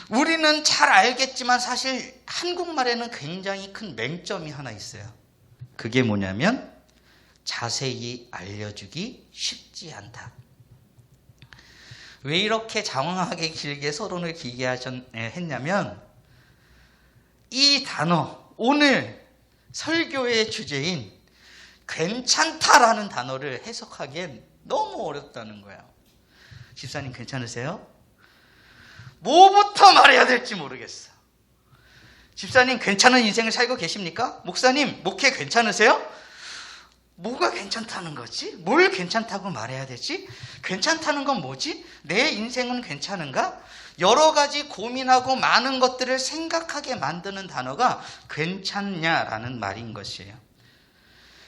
우리는 잘 알겠지만 사실 한국말에는 굉장히 큰 맹점이 하나 있어요. 그게 뭐냐면 자세히 알려주기 쉽지 않다. 왜 이렇게 장황하게 길게 서론을 길게 했냐면 이 단어, 오늘 설교의 주제인 괜찮다라는 단어를 해석하기엔 너무 어렵다는 거예요. 집사님 괜찮으세요? 뭐부터 말해야 될지 모르겠어. 집사님 괜찮은 인생을 살고 계십니까? 목사님 목회 괜찮으세요? 뭐가 괜찮다는 거지? 뭘 괜찮다고 말해야 되지? 괜찮다는 건 뭐지? 내 인생은 괜찮은가? 여러 가지 고민하고 많은 것들을 생각하게 만드는 단어가 괜찮냐라는 말인 것이에요.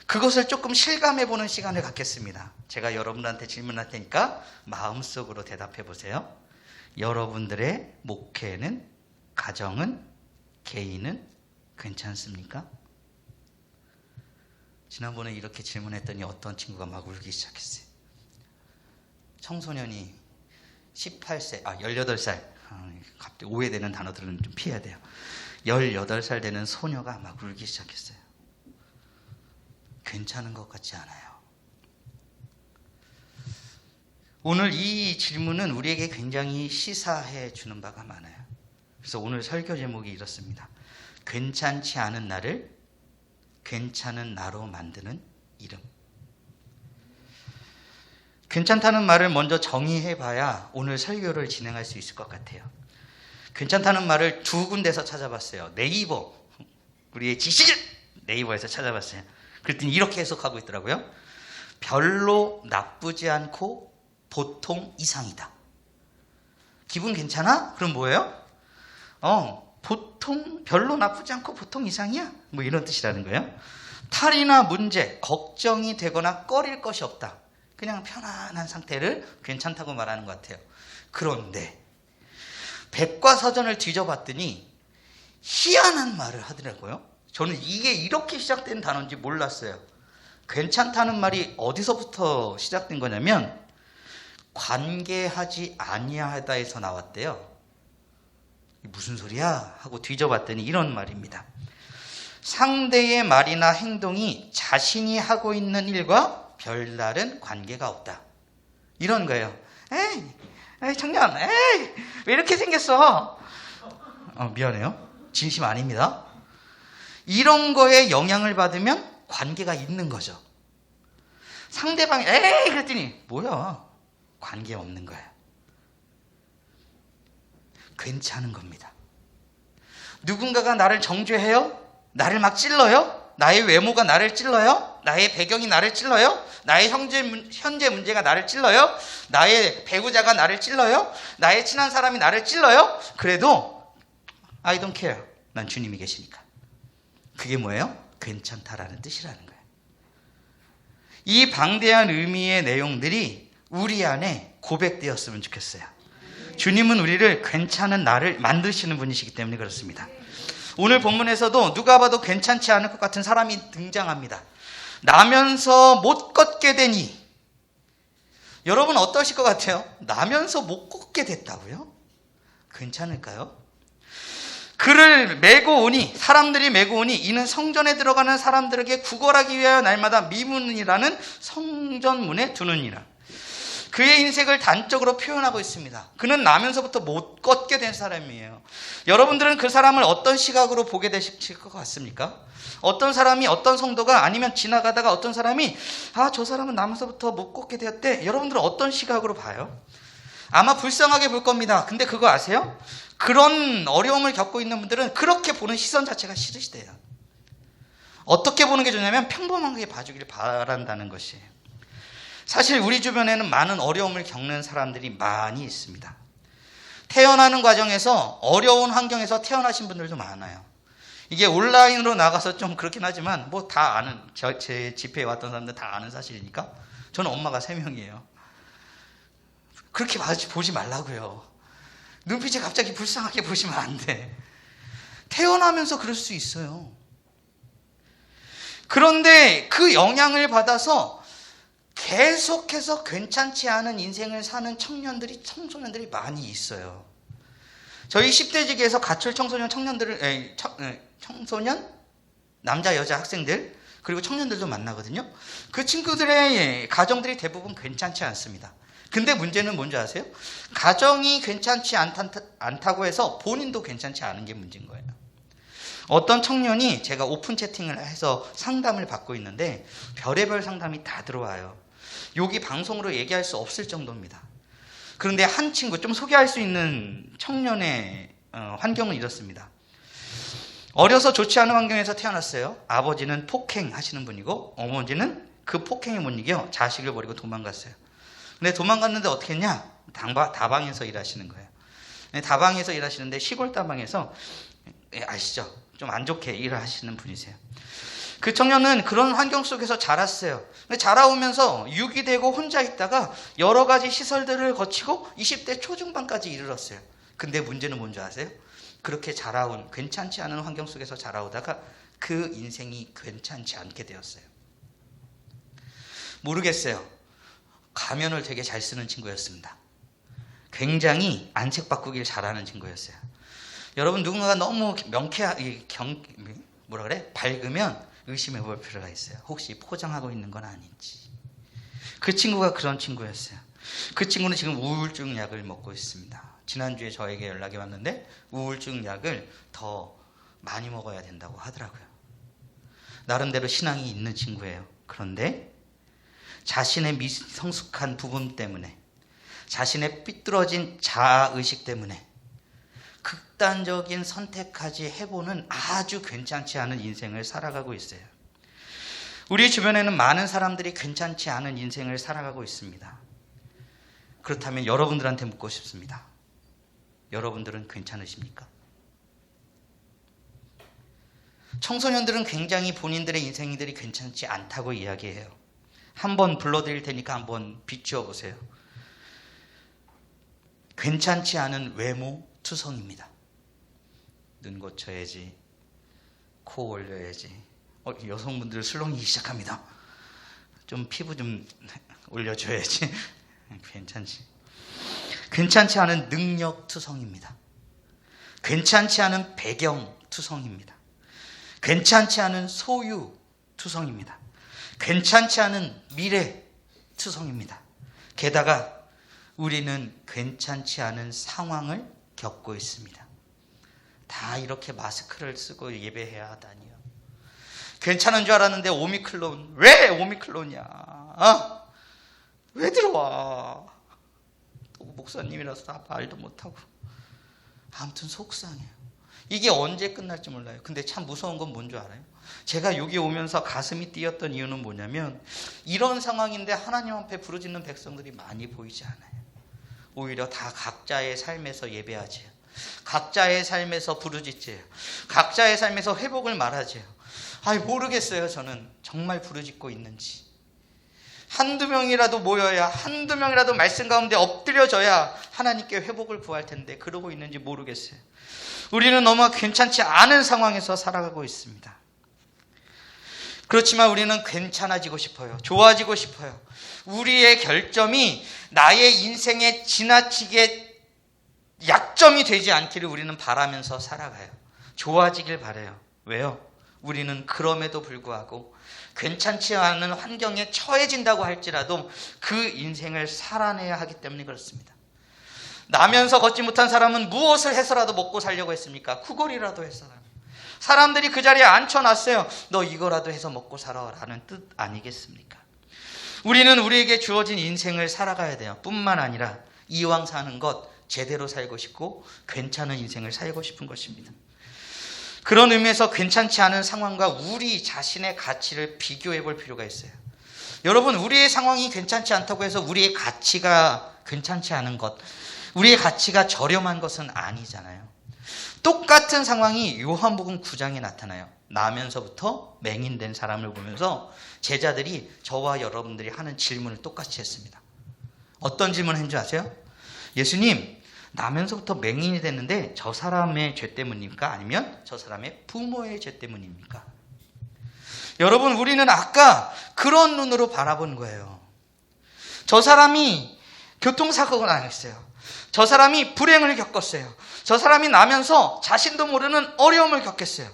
그것을 조금 실감해보는 시간을 갖겠습니다. 제가 여러분한테 질문할 테니까 마음속으로 대답해 보세요. 여러분들의 목회는, 가정은, 개인은 괜찮습니까? 지난번에 이렇게 질문했더니 어떤 친구가 막 울기 시작했어요. 청소년이 18살, 갑자기 오해되는 단어들은 좀 피해야 돼요. 18살 되는 소녀가 막 울기 시작했어요. 괜찮은 것 같지 않아요. 오늘 이 질문은 우리에게 굉장히 시사해 주는 바가 많아요. 그래서 오늘 설교 제목이 이렇습니다. 괜찮지 않은 나를 괜찮은 나로 만드는 이름. 괜찮다는 말을 먼저 정의해 봐야 오늘 설교를 진행할 수 있을 것 같아요. 괜찮다는 말을 두 군데서 찾아봤어요. 네이버, 우리의 지식인 네이버에서 찾아봤어요. 그랬더니 이렇게 해석하고 있더라고요. 별로 나쁘지 않고 보통 이상이다. 기분 괜찮아? 그럼 뭐예요? 보통, 별로 나쁘지 않고 보통 이상이야? 뭐 이런 뜻이라는 거예요. 탈이나 문제, 걱정이 되거나 꺼릴 것이 없다. 그냥 편안한 상태를 괜찮다고 말하는 것 같아요. 그런데 백과사전을 뒤져봤더니 희한한 말을 하더라고요. 저는 이게 이렇게 시작된 단어인지 몰랐어요. 괜찮다는 말이 어디서부터 시작된 거냐면 관계하지 아니하다에서 나왔대요. 무슨 소리야? 하고 뒤져봤더니 이런 말입니다. 상대의 말이나 행동이 자신이 하고 있는 일과 별다른 관계가 없다. 이런 거예요. 에이 청년, 왜 이렇게 생겼어? 미안해요. 진심 아닙니다. 이런 거에 영향을 받으면 관계가 있는 거죠. 상대방이 그랬더니 뭐야? 관계 없는 거야. 괜찮은 겁니다. 누군가가 나를 정죄해요? 나를 막 찔러요? 나의 외모가 나를 찔러요? 나의 배경이 나를 찔러요? 나의 현재 문제가 나를 찔러요? 나의 배우자가 나를 찔러요? 나의 친한 사람이 나를 찔러요? 그래도 I don't care. 난 주님이 계시니까. 그게 뭐예요? 괜찮다라는 뜻이라는 거예요. 이 방대한 의미의 내용들이 우리 안에 고백되었으면 좋겠어요. 주님은 우리를 괜찮은 나를 만드시는 분이시기 때문에 그렇습니다. 오늘 본문에서도 누가 봐도 괜찮지 않을 것 같은 사람이 등장합니다. 나면서 못 걷게 되니. 여러분 어떠실 것 같아요? 나면서 못 걷게 됐다고요? 괜찮을까요? 그를 메고 오니, 사람들이 메고 오니 이는 성전에 들어가는 사람들에게 구걸하기 위하여 날마다 미문이라는 성전문에 두느니라. 그의 인생을 단적으로 표현하고 있습니다. 그는 나면서부터 못 걷게 된 사람이에요. 여러분들은 그 사람을 어떤 시각으로 보게 되실 것 같습니까? 어떤 사람이, 어떤 성도가, 아니면 지나가다가 어떤 사람이 저 사람은 나면서부터 못 걷게 되었대. 여러분들은 어떤 시각으로 봐요? 아마 불쌍하게 볼 겁니다. 근데 그거 아세요? 그런 어려움을 겪고 있는 분들은 그렇게 보는 시선 자체가 싫으시대요. 어떻게 보는 게 좋냐면 평범하게 봐주길 바란다는 것이에요. 사실 우리 주변에는 많은 어려움을 겪는 사람들이 많이 있습니다. 태어나는 과정에서 어려운 환경에서 태어나신 분들도 많아요. 이게 온라인으로 나가서 좀 그렇긴 하지만 뭐 다 아는, 제 집회에 왔던 사람들 다 아는 사실이니까. 저는 엄마가 3명이에요. 그렇게 보지 말라고요. 눈빛이 갑자기 불쌍하게 보시면 안 돼. 태어나면서 그럴 수 있어요. 그런데 그 영향을 받아서 계속해서 괜찮지 않은 인생을 사는 청소년들이 많이 있어요. 저희 10대지기에서 가출 청소년 청소년 남자 여자 학생들 그리고 청년들도 만나거든요. 그 친구들의 가정들이 대부분 괜찮지 않습니다. 근데 문제는 뭔지 아세요? 가정이 괜찮지 않다고 해서 본인도 괜찮지 않은 게 문제인 거예요. 어떤 청년이 제가 오픈 채팅을 해서 상담을 받고 있는데 별의별 상담이 다 들어와요. 여기 방송으로 얘기할 수 없을 정도입니다. 그런데 한 친구, 좀 소개할 수 있는 청년의 환경은 이렇습니다. 어려서 좋지 않은 환경에서 태어났어요. 아버지는 폭행하시는 분이고 어머니는 그 폭행에 못 이겨 자식을 버리고 도망갔어요. 근데 도망갔는데 어떻게 했냐? 다방에서 일하시는 거예요. 다방에서 일하시는데 시골 다방에서, 아시죠? 좀 안 좋게 일을 하시는 분이세요. 그 청년은 그런 환경 속에서 자랐어요. 근데 자라오면서 유기되고 혼자 있다가 여러 가지 시설들을 거치고 20대 초중반까지 이르렀어요. 근데 문제는 뭔지 아세요? 그렇게 자라온, 괜찮지 않은 환경 속에서 자라오다가 그 인생이 괜찮지 않게 되었어요. 모르겠어요. 가면을 되게 잘 쓰는 친구였습니다. 굉장히 안색 바꾸길 잘하는 친구였어요. 여러분, 누군가가 너무 밝으면 의심해 볼 필요가 있어요. 혹시 포장하고 있는 건 아닌지. 그 친구가 그런 친구였어요. 그 친구는 지금 우울증 약을 먹고 있습니다. 지난주에 저에게 연락이 왔는데 우울증 약을 더 많이 먹어야 된다고 하더라고요. 나름대로 신앙이 있는 친구예요. 그런데 자신의 미성숙한 부분 때문에, 자신의 삐뚤어진 자아의식 때문에 극단적인 선택까지 해보는 아주 괜찮지 않은 인생을 살아가고 있어요. 우리 주변에는 많은 사람들이 괜찮지 않은 인생을 살아가고 있습니다. 그렇다면 여러분들한테 묻고 싶습니다. 여러분들은 괜찮으십니까? 청소년들은 굉장히 본인들의 인생들이 괜찮지 않다고 이야기해요. 한번 불러드릴 테니까 한번 비추어 보세요. 괜찮지 않은 외모 투성입니다. 눈 고쳐야지, 코 올려야지. 여성분들 술렁이기 시작합니다. 좀 피부 좀 올려줘야지. 괜찮지. 괜찮지 않은 능력 투성입니다. 괜찮지 않은 배경 투성입니다. 괜찮지 않은 소유 투성입니다. 괜찮지 않은 미래 투성입니다. 게다가 우리는 괜찮지 않은 상황을 겪고 있습니다. 다 이렇게 마스크를 쓰고 예배해야 하다니요. 괜찮은 줄 알았는데 오미클론. 왜 오미클론이야? 왜 들어와? 또 목사님이라서 다 말도 못하고. 아무튼 속상해요. 이게 언제 끝날지 몰라요. 근데 참 무서운 건 뭔 줄 알아요? 제가 여기 오면서 가슴이 뛰었던 이유는 뭐냐면 이런 상황인데 하나님 앞에 부르짖는 백성들이 많이 보이지 않아요. 오히려 다 각자의 삶에서 예배하지요. 각자의 삶에서 부르짖지요. 각자의 삶에서 회복을 말하지요. 모르겠어요. 저는 정말 부르짖고 있는지. 한두 명이라도 모여야, 한두 명이라도 말씀 가운데 엎드려져야 하나님께 회복을 구할 텐데 그러고 있는지 모르겠어요. 우리는 너무 괜찮지 않은 상황에서 살아가고 있습니다. 그렇지만 우리는 괜찮아지고 싶어요. 좋아지고 싶어요. 우리의 결점이 나의 인생에 지나치게 약점이 되지 않기를 우리는 바라면서 살아가요. 좋아지길 바라요. 왜요? 우리는 그럼에도 불구하고 괜찮지 않은 환경에 처해진다고 할지라도 그 인생을 살아내야 하기 때문에 그렇습니다. 나면서 걷지 못한 사람은 무엇을 해서라도 먹고 살려고 했습니까? 쿠골이라도 했어요. 사람들이 그 자리에 앉혀놨어요. 너 이거라도 해서 먹고 살아라는 뜻 아니겠습니까? 우리는 우리에게 주어진 인생을 살아가야 돼요. 뿐만 아니라 이왕 사는 것 제대로 살고 싶고 괜찮은 인생을 살고 싶은 것입니다. 그런 의미에서 괜찮지 않은 상황과 우리 자신의 가치를 비교해 볼 필요가 있어요. 여러분, 우리의 상황이 괜찮지 않다고 해서 우리의 가치가 괜찮지 않은 것, 우리의 가치가 저렴한 것은 아니잖아요. 똑같은 상황이 요한복음 9장에 나타나요. 나면서부터 맹인된 사람을 보면서 제자들이 저와 여러분들이 하는 질문을 똑같이 했습니다. 어떤 질문을 했는지 아세요? 예수님, 나면서부터 맹인이 됐는데 저 사람의 죄 때문입니까? 아니면 저 사람의 부모의 죄 때문입니까? 여러분, 우리는 아까 그런 눈으로 바라본 거예요. 저 사람이 교통사고가 나셨어요. 저 사람이 불행을 겪었어요. 저 사람이 나면서 자신도 모르는 어려움을 겪겠어요.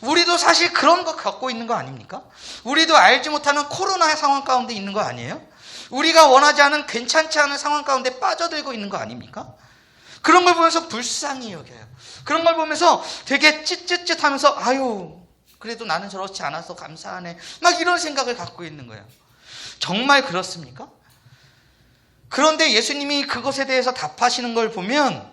우리도 사실 그런 거 겪고 있는 거 아닙니까? 우리도 알지 못하는 코로나 상황 가운데 있는 거 아니에요? 우리가 원하지 않은 괜찮지 않은 상황 가운데 빠져들고 있는 거 아닙니까? 그런 걸 보면서 불쌍히 여겨요. 그런 걸 보면서 되게 찌릿찌릿하면서 아유 그래도 나는 저렇지 않아서 감사하네. 막 이런 생각을 갖고 있는 거예요. 정말 그렇습니까? 그런데 예수님이 그것에 대해서 답하시는 걸 보면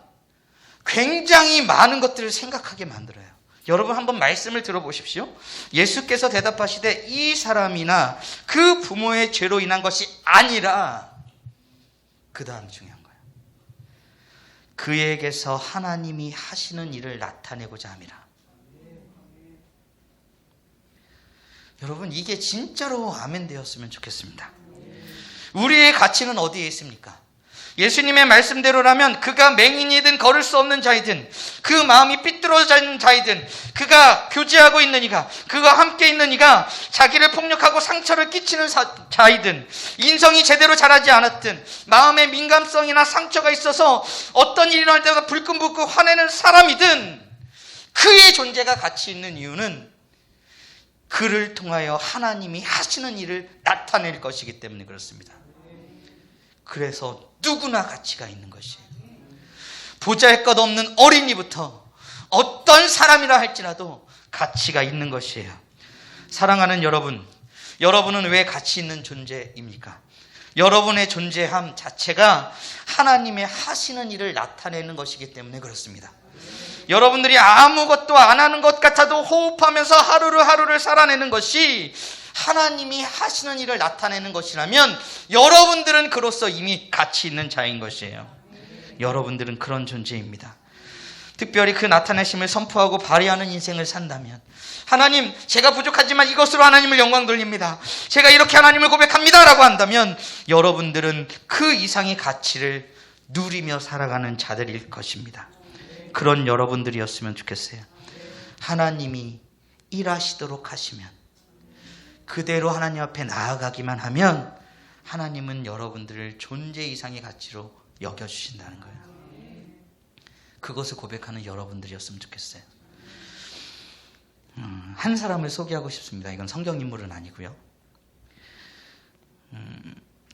굉장히 많은 것들을 생각하게 만들어요. 여러분 한번 말씀을 들어보십시오. 예수께서 대답하시되 이 사람이나 그 부모의 죄로 인한 것이 아니라 그 다음 중요한 거예요. 그에게서 하나님이 하시는 일을 나타내고자 함이라. 여러분 이게 진짜로 아멘 되었으면 좋겠습니다. 우리의 가치는 어디에 있습니까? 예수님의 말씀대로라면 그가 맹인이든 걸을 수 없는 자이든 그 마음이 삐뚤어진 자이든 그가 교제하고 있는 이가 그가 함께 있는 이가 자기를 폭력하고 상처를 끼치는 자이든 인성이 제대로 자라지 않았든 마음의 민감성이나 상처가 있어서 어떤 일이 일어날 때마다 불끈불끈 화내는 사람이든 그의 존재가 가치 있는 이유는 그를 통하여 하나님이 하시는 일을 나타낼 것이기 때문에 그렇습니다. 그래서 누구나 가치가 있는 것이에요. 보잘것없는 어린이부터 어떤 사람이라 할지라도 가치가 있는 것이에요. 사랑하는 여러분, 여러분은 왜 가치 있는 존재입니까? 여러분의 존재함 자체가 하나님의 하시는 일을 나타내는 것이기 때문에 그렇습니다. 여러분들이 아무것도 안 하는 것 같아도 호흡하면서 하루를 살아내는 것이 하나님이 하시는 일을 나타내는 것이라면 여러분들은 그로서 이미 가치 있는 자인 것이에요. 여러분들은 그런 존재입니다. 특별히 그 나타내심을 선포하고 발휘하는 인생을 산다면 하나님 제가 부족하지만 이것으로 하나님을 영광 돌립니다. 제가 이렇게 하나님을 고백합니다 라고 한다면 여러분들은 그 이상의 가치를 누리며 살아가는 자들일 것입니다. 그런 여러분들이었으면 좋겠어요. 하나님이 일하시도록 하시면 그대로 하나님 앞에 나아가기만 하면 하나님은 여러분들을 존재 이상의 가치로 여겨주신다는 거예요. 그것을 고백하는 여러분들이었으면 좋겠어요. 한 사람을 소개하고 싶습니다. 이건 성경 인물은 아니고요.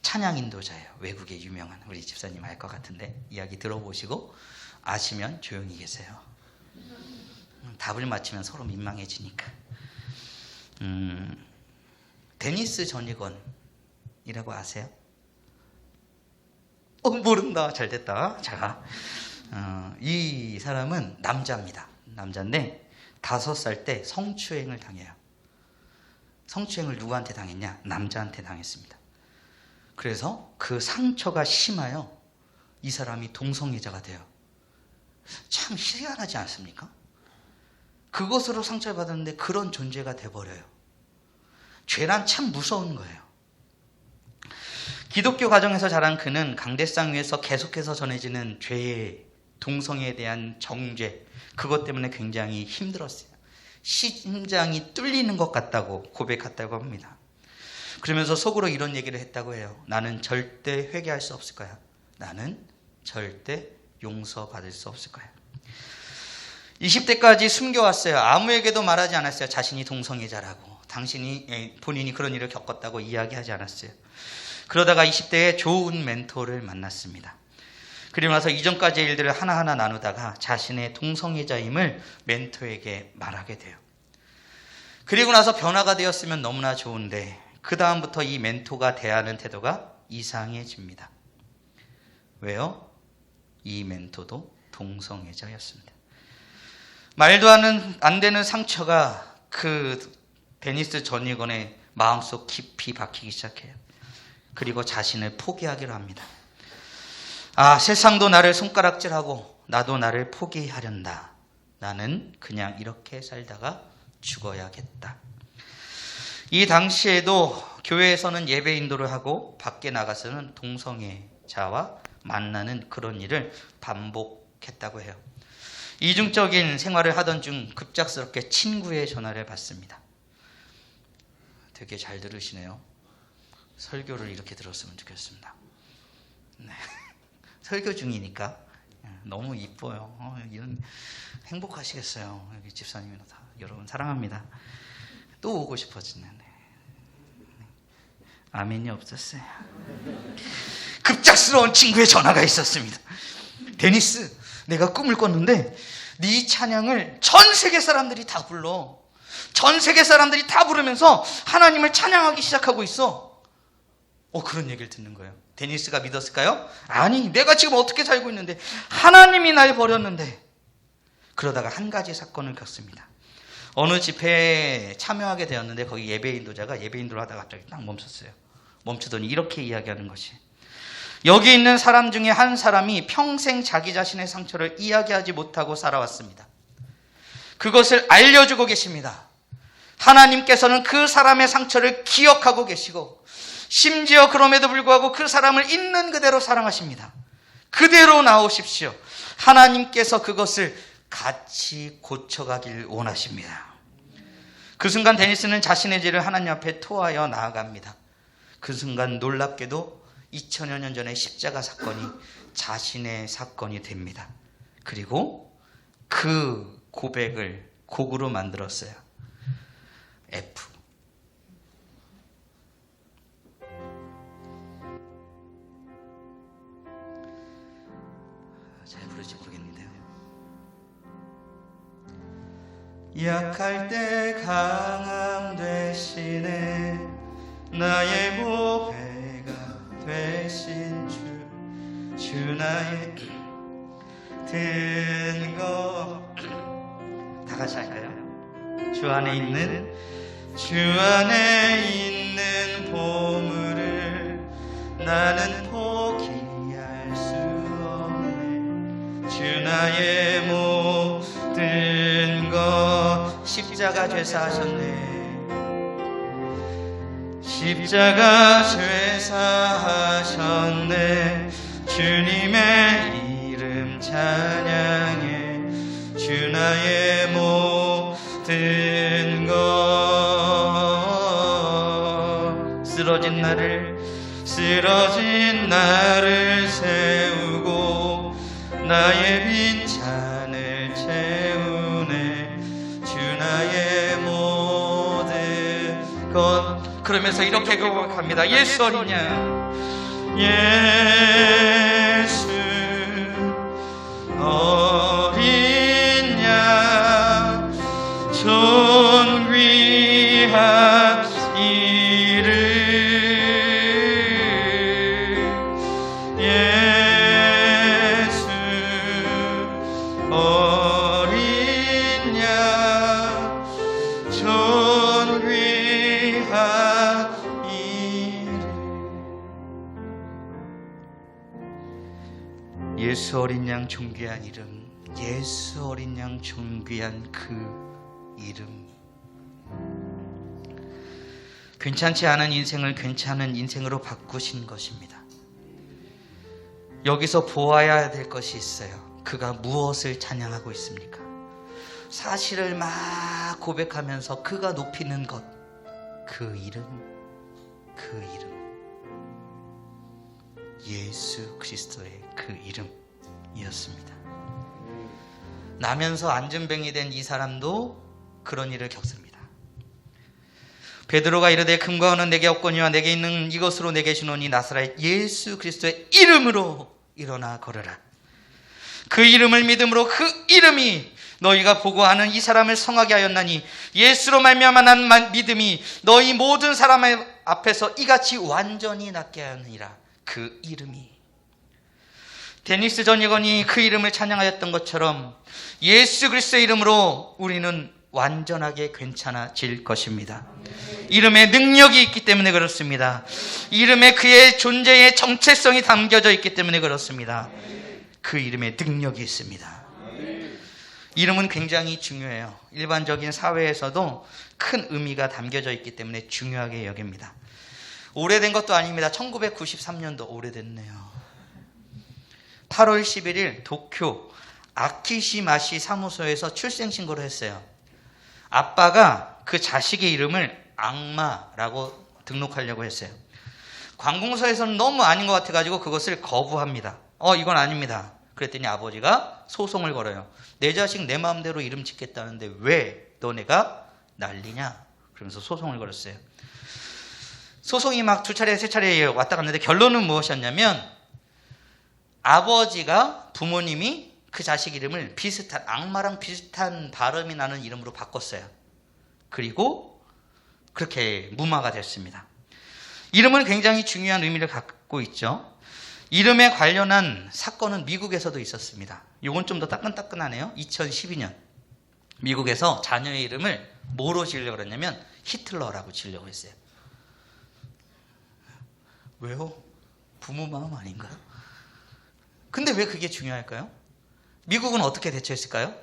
찬양 인도자예요. 외국에 유명한 우리 집사님 알 것 같은데 이야기 들어보시고 아시면 조용히 계세요. 답을 맞히면 서로 민망해지니까. 데니스 전이건이라고 아세요? 모른다. 잘됐다. 자, 이 사람은 남자입니다. 남자인데 5살 때 성추행을 당해요. 성추행을 누구한테 당했냐? 남자한테 당했습니다. 그래서 그 상처가 심하여 이 사람이 동성애자가 돼요. 참 희한하지 않습니까? 그것으로 상처를 받았는데 그런 존재가 돼버려요. 죄란 참 무서운 거예요. 기독교 가정에서 자란 그는 강대상 위에서 계속해서 전해지는 죄의 동성애에 대한 정죄, 그것 때문에 굉장히 힘들었어요. 심장이 뚫리는 것 같다고 고백했다고 합니다. 그러면서 속으로 이런 얘기를 했다고 해요. 나는 절대 회개할 수 없을 거야. 나는 절대 용서받을 수 없을 거야. 20대까지 숨겨왔어요. 아무에게도 말하지 않았어요. 자신이 동성애자라고. 본인이 그런 일을 겪었다고 이야기하지 않았어요. 그러다가 20대에 좋은 멘토를 만났습니다. 그리고 나서 이전까지의 일들을 하나하나 나누다가 자신의 동성애자임을 멘토에게 말하게 돼요. 그리고 나서 변화가 되었으면 너무나 좋은데 그 다음부터 이 멘토가 대하는 태도가 이상해집니다. 왜요? 이 멘토도 동성애자였습니다. 말도 안 되는 상처가 그 데니스 전이건의 마음속 깊이 박히기 시작해요. 그리고 자신을 포기하기로 합니다. 세상도 나를 손가락질하고 나도 나를 포기하련다. 나는 그냥 이렇게 살다가 죽어야겠다. 이 당시에도 교회에서는 예배 인도를 하고 밖에 나가서는 동성애자와 만나는 그런 일을 반복했다고 해요. 이중적인 생활을 하던 중 급작스럽게 친구의 전화를 받습니다. 되게 잘 들으시네요. 설교를 이렇게 들었으면 좋겠습니다. 네. 설교 중이니까 너무 이뻐요. 이런 행복하시겠어요. 여기 집사님이나 다 여러분 사랑합니다. 또 오고 싶어지네. 아멘이 없었어요. 급작스러운 친구의 전화가 있었습니다. 데니스, 내가 꿈을 꿨는데 네 찬양을 전 세계 사람들이 다 불러. 전 세계 사람들이 다 부르면서 하나님을 찬양하기 시작하고 있어. 그런 얘기를 듣는 거예요. 데니스가 믿었을까요? 아니, 내가 지금 어떻게 살고 있는데 하나님이 날 버렸는데. 그러다가 한 가지 사건을 겪습니다. 어느 집회에 참여하게 되었는데 거기 예배 인도자가 예배 인도를 하다가 갑자기 딱 멈췄어요. 멈추더니 이렇게 이야기하는 것이, 여기 있는 사람 중에 한 사람이 평생 자기 자신의 상처를 이야기하지 못하고 살아왔습니다. 그것을 알려주고 계십니다. 하나님께서는 그 사람의 상처를 기억하고 계시고 심지어 그럼에도 불구하고 그 사람을 있는 그대로 사랑하십니다. 그대로 나오십시오. 하나님께서 그것을 같이 고쳐가길 원하십니다. 그 순간 데니스는 자신의 죄를 하나님 앞에 토하여 나아갑니다. 그 순간 놀랍게도 2000여 년 전의 십자가 사건이 자신의 사건이 됩니다. 그리고 그 고백을 곡으로 만들었어요. F. 잘 부를지 모르겠는데요. 약할 때 강함 되시네, 나의 보배가 되신 주 나의 든 것. 다 같이 할까요? 주 안에 있는 보물을 나는 포기할 수 없네. 주 나의 모든 것. 십자가 죄사하셨네. 십자가 죄사하셨네. 주님의 이름 찬양해. 주 나의 모든 것. 쓰러진 나를 세우고 나의 빈잔을 채우네. 주 나의 모든 것. 그러면서 이렇게 고백합니다. 예수 어린 양, 예수 어린 양, 존귀한 이름. 예수 어린 양, 존귀한 이름. 예수 어린 양 존귀한 이름. 예수 어린 양 존귀한 그 이름. 괜찮지 않은 인생을 괜찮은 인생으로 바꾸신 것입니다. 여기서 보아야 될 것이 있어요. 그가 무엇을 찬양하고 있습니까? 사실을 막 고백하면서 그가 높이는 것, 그 이름, 그 이름, 예수 그리스도의 그 이름이었습니다. 나면서 안전뱅이 된 이 사람도 그런 일을 겪습니다. 베드로가 이르되 금과 은은 내게 없거니와 내게 있는 이것으로 내게 주노니 나사렛 예수 그리스도의 이름으로 일어나 걸으라. 그 이름을 믿음으로 그 이름이 너희가 보고 아는 이 사람을 성하게 하였나니 예수로 말미암아 난 믿음이 너희 모든 사람 앞에서 이같이 완전히 낫게 하느니라. 그 이름이. 데니스 전이건이 그 이름을 찬양하였던 것처럼 예수 그리스도의 이름으로 우리는 완전하게 괜찮아질 것입니다. 이름에 능력이 있기 때문에 그렇습니다. 이름에 그의 존재의 정체성이 담겨져 있기 때문에 그렇습니다. 그 이름에 능력이 있습니다. 이름은 굉장히 중요해요. 일반적인 사회에서도 큰 의미가 담겨져 있기 때문에 중요하게 여깁니다. 오래된 것도 아닙니다. 1993년도 오래됐네요. 8월 11일 도쿄 아키시마시 사무소에서 출생신고를 했어요. 아빠가 그 자식의 이름을 악마라고 등록하려고 했어요. 관공서에서는 너무 아닌 것 같아가지고 그것을 거부합니다. 이건 아닙니다. 그랬더니 아버지가 소송을 걸어요. 내 자식 내 마음대로 이름 짓겠다는데 왜 너네가 난리냐? 그러면서 소송을 걸었어요. 소송이 막 2차례, 3차례 왔다 갔는데 결론은 무엇이었냐면 아버지가 부모님이 그 자식 이름을 비슷한 악마랑 비슷한 발음이 나는 이름으로 바꿨어요. 그리고 그렇게 무마가 됐습니다. 이름은 굉장히 중요한 의미를 갖고 있죠. 이름에 관련한 사건은 미국에서도 있었습니다. 이건 좀 더 따끈따끈하네요. 2012년 미국에서 자녀의 이름을 뭐로 지으려고 그랬냐면 히틀러라고 지으려고 했어요. 왜요? 부모 마음 아닌가요? 근데 왜 그게 중요할까요? 미국은 어떻게 대처했을까요?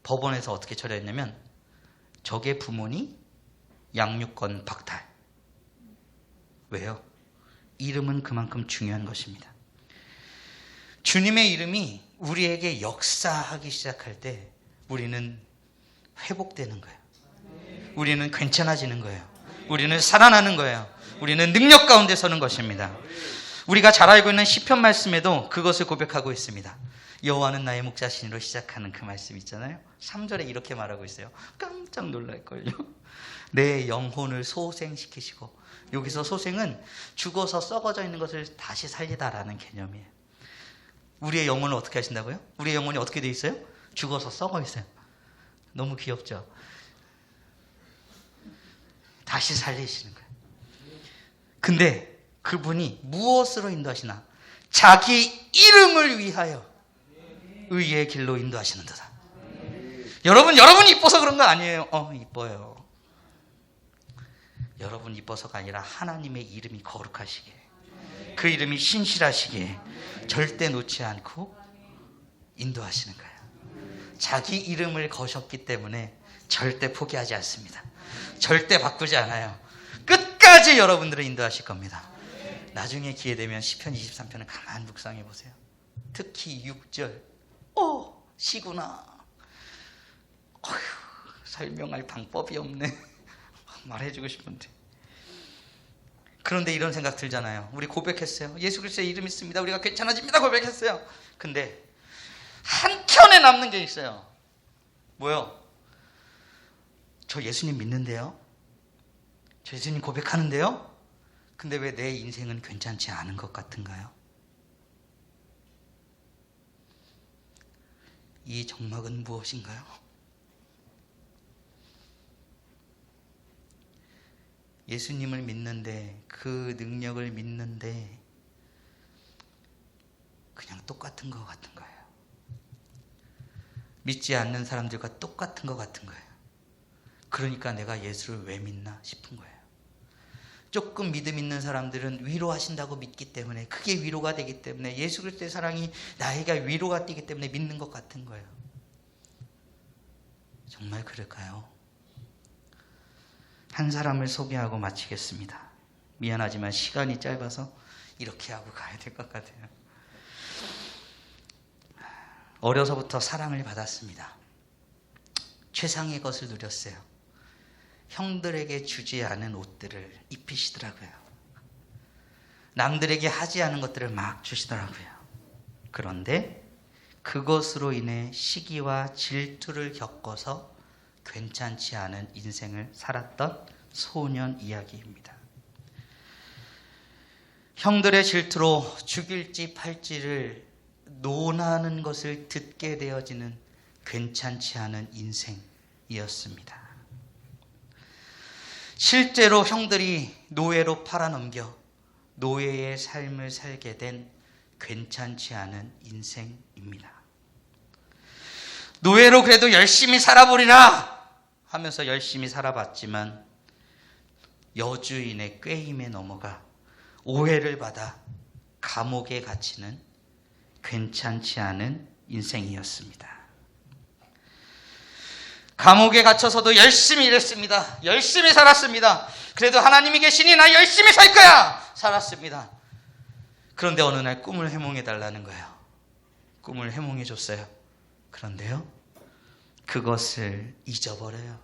법원에서 어떻게 처리했냐면 적의 부모니 양육권 박탈. 왜요? 이름은 그만큼 중요한 것입니다. 주님의 이름이 우리에게 역사하기 시작할 때 우리는 회복되는 거예요. 우리는 괜찮아지는 거예요. 우리는 살아나는 거예요. 우리는 능력 가운데 서는 것입니다. 우리가 잘 알고 있는 시편 말씀에도 그것을 고백하고 있습니다. 여호와는 나의 목자신으로 시작하는 그 말씀 있잖아요. 3절에 이렇게 말하고 있어요. 깜짝 놀랄걸요. 내 영혼을 소생시키시고, 여기서 소생은 죽어서 썩어져 있는 것을 다시 살리다라는 개념이에요. 우리의 영혼을 어떻게 하신다고요? 우리의 영혼이 어떻게 돼 있어요? 죽어서 썩어 있어요. 너무 귀엽죠? 다시 살리시는 거예요. 근데 그분이 무엇으로 인도하시나? 자기 이름을 위하여 의의 길로 인도하시는도다. 여러분이 이뻐서 그런 거 아니에요. 이뻐요. 여러분 이뻐서가 아니라 하나님의 이름이 거룩하시기에, 그 이름이 신실하시기에 절대 놓지 않고 인도하시는 거예요. 자기 이름을 거셨기 때문에 절대 포기하지 않습니다. 절대 바꾸지 않아요. 끝까지 여러분들을 인도하실 겁니다. 나중에 기회 되면 시편 23편을 가만 묵상해 보세요. 특히 6절. 시구나. 어휴, 설명할 방법이 없네. 말해주고 싶은데. 그런데 이런 생각 들잖아요. 우리 고백했어요. 예수 그리스도의 이름 있습니다. 우리가 괜찮아집니다. 고백했어요. 근데 한켠에 남는 게 있어요. 뭐요? 저 예수님 믿는데요? 저 예수님 고백하는데요? 근데 왜 내 인생은 괜찮지 않은 것 같은가요? 이 정막은 무엇인가요? 예수님을 믿는데, 그 능력을 믿는데 그냥 똑같은 것 같은 거예요. 믿지 않는 사람들과 똑같은 것 같은 거예요. 그러니까 내가 예수를 왜 믿나 싶은 거예요. 조금 믿음 있는 사람들은 위로하신다고 믿기 때문에, 그게 위로가 되기 때문에, 예수 그리스도의 사랑이 나에게 위로가 되기 때문에 믿는 것 같은 거예요. 정말 그럴까요? 한 사람을 소개하고 마치겠습니다. 미안하지만 시간이 짧아서 이렇게 하고 가야 될 것 같아요. 어려서부터 사랑을 받았습니다. 최상의 것을 누렸어요. 형들에게 주지 않은 옷들을 입히시더라고요. 남들에게 하지 않은 것들을 막 주시더라고요. 그런데 그것으로 인해 시기와 질투를 겪어서 괜찮지 않은 인생을 살았던 소년 이야기입니다. 형들의 질투로 죽일지 팔지를 논하는 것을 듣게 되어지는 괜찮지 않은 인생이었습니다. 실제로 형들이 노예로 팔아넘겨 노예의 삶을 살게 된 괜찮지 않은 인생입니다. 노예로 그래도 열심히 살아보리라 하면서 열심히 살아봤지만 여주인의 꾀임에 넘어가 오해를 받아 감옥에 갇히는 괜찮지 않은 인생이었습니다. 감옥에 갇혀서도 열심히 일했습니다. 열심히 살았습니다. 그래도 하나님이 계시니 나 열심히 살 거야! 살았습니다. 그런데 어느 날 꿈을 해몽해 달라는 거예요. 꿈을 해몽해 줬어요. 그런데요, 그것을 잊어버려요.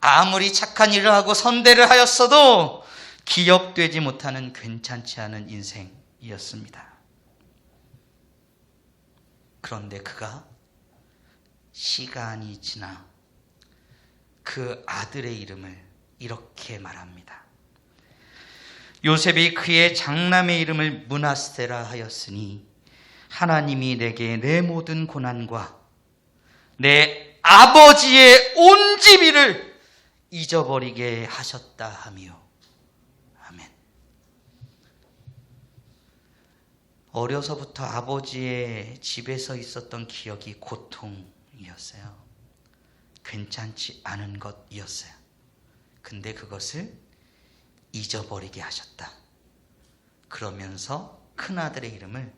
아무리 착한 일을 하고 선대를 하였어도 기억되지 못하는 괜찮지 않은 인생이었습니다. 그런데 그가 시간이 지나 그 아들의 이름을 이렇게 말합니다. 요셉이 그의 장남의 이름을 므낫세라 하였으니 하나님이 내게 내 모든 고난과 내 아버지의 온 집이를 잊어버리게 하셨다 하며. 아멘. 어려서부터 아버지의 집에서 있었던 기억이 고통이었어요. 괜찮지 않은 것이었어요. 근데 그것을 잊어버리게 하셨다. 그러면서 큰아들의 이름을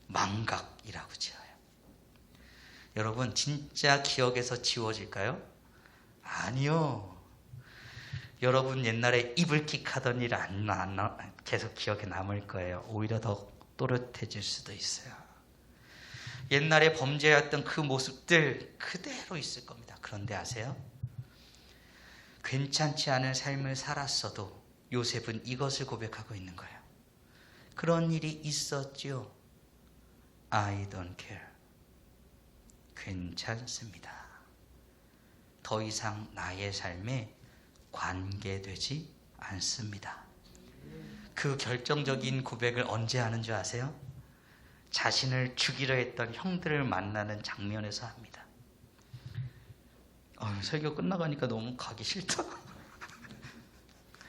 망각이라고 지어요. 여러분, 진짜 기억에서 지워질까요? 아니요. 여러분 옛날에 이불킥 하던 일 계속 기억에 남을 거예요. 오히려 더 또렷해질 수도 있어요. 옛날에 범죄했던 그 모습들 그대로 있을 겁니다. 그런데 아세요? 괜찮지 않은 삶을 살았어도 요셉은 이것을 고백하고 있는 거예요. 그런 일이 있었죠. I don't care. 괜찮습니다. 더 이상 나의 삶에 관계되지 않습니다. 그 결정적인 고백을 언제 하는 줄 아세요? 자신을 죽이려 했던 형들을 만나는 장면에서 합니다. 설교 끝나가니까 너무 가기 싫다.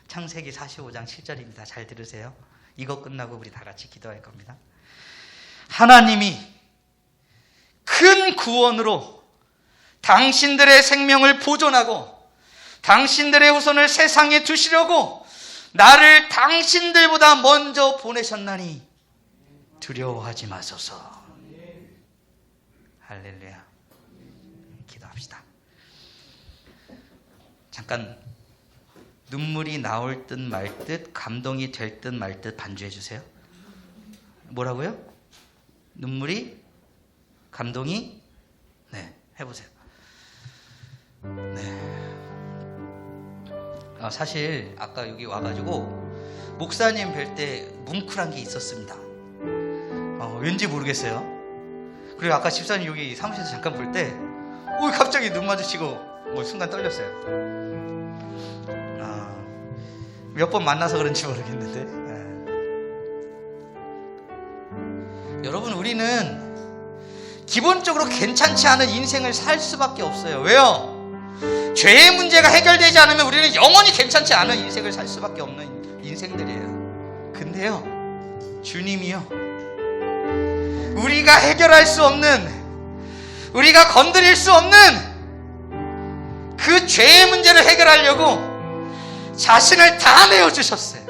창세기 45장 7절입니다. 잘 들으세요. 이거 끝나고 우리 다 같이 기도할 겁니다. 하나님이 큰 구원으로 당신들의 생명을 보존하고 당신들의 후손을 세상에 두시려고 나를 당신들보다 먼저 보내셨나니 두려워하지 마소서. 할렐루야. 기도합시다. 잠깐 눈물이 나올 듯 말 듯, 감동이 될 듯 말 듯 반주해 주세요. 뭐라고요? 눈물이, 감동이, 네, 해보세요. 네. 사실 아까 여기 와가지고 목사님 뵐 때 뭉클한 게 있었습니다. 왠지 모르겠어요. 그리고 아까 집사님 여기 사무실에서 잠깐 볼 때 갑자기 눈 마주치고 순간 떨렸어요. 몇 번 만나서 그런지 모르겠는데. 여러분, 우리는 기본적으로 괜찮지 않은 인생을 살 수밖에 없어요. 왜요? 죄의 문제가 해결되지 않으면 우리는 영원히 괜찮지 않은 인생을 살 수밖에 없는 인생들이에요. 근데요, 주님이요, 우리가 해결할 수 없는, 우리가 건드릴 수 없는 그 죄의 문제를 해결하려고 자신을 다 내어주셨어요.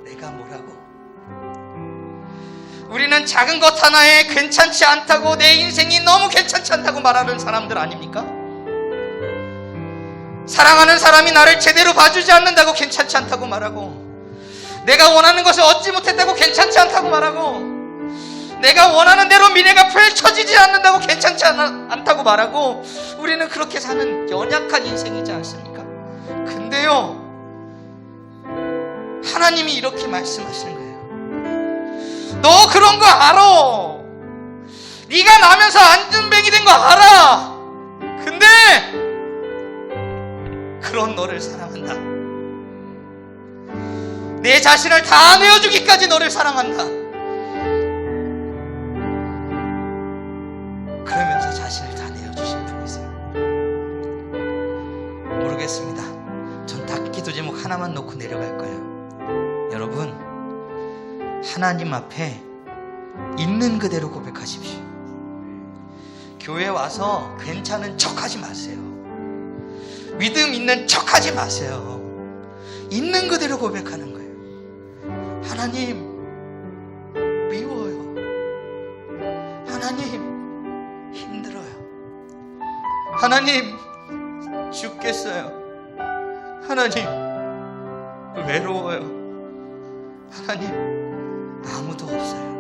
내가 뭐라고? 우리는 작은 것 하나에 괜찮지 않다고, 내 인생이 너무 괜찮지 않다고 말하는 사람들 아닙니까? 사랑하는 사람이 나를 제대로 봐주지 않는다고 괜찮지 않다고 말하고, 내가 원하는 것을 얻지 못했다고 괜찮지 않다고 말하고, 내가 원하는 대로 미래가 펼쳐지지 않는다고 괜찮지 않다고 말하고, 우리는 그렇게 사는 연약한 인생이지 않습니까? 근데요, 하나님이 이렇게 말씀하시는 거예요. 너 그런 거 알아. 네가 나면서 안전뱅이 된 거 알아. 근데 그런 너를 사랑한다. 내 자신을 다 내어주기까지 너를 사랑한다. 그러면서 자신을 다 내어주신 분이세요. 모르겠습니다. 전 딱 기도 제목 하나만 놓고 내려갈 거예요. 여러분, 하나님 앞에 있는 그대로 고백하십시오. 교회 와서 괜찮은 척 하지 마세요. 믿음 있는 척 하지 마세요. 있는 그대로 고백하는 거예요. 하나님, 미워요. 하나님, 힘들어요. 하나님, 죽겠어요. 하나님, 외로워요. 하나님, 아무도 없어요.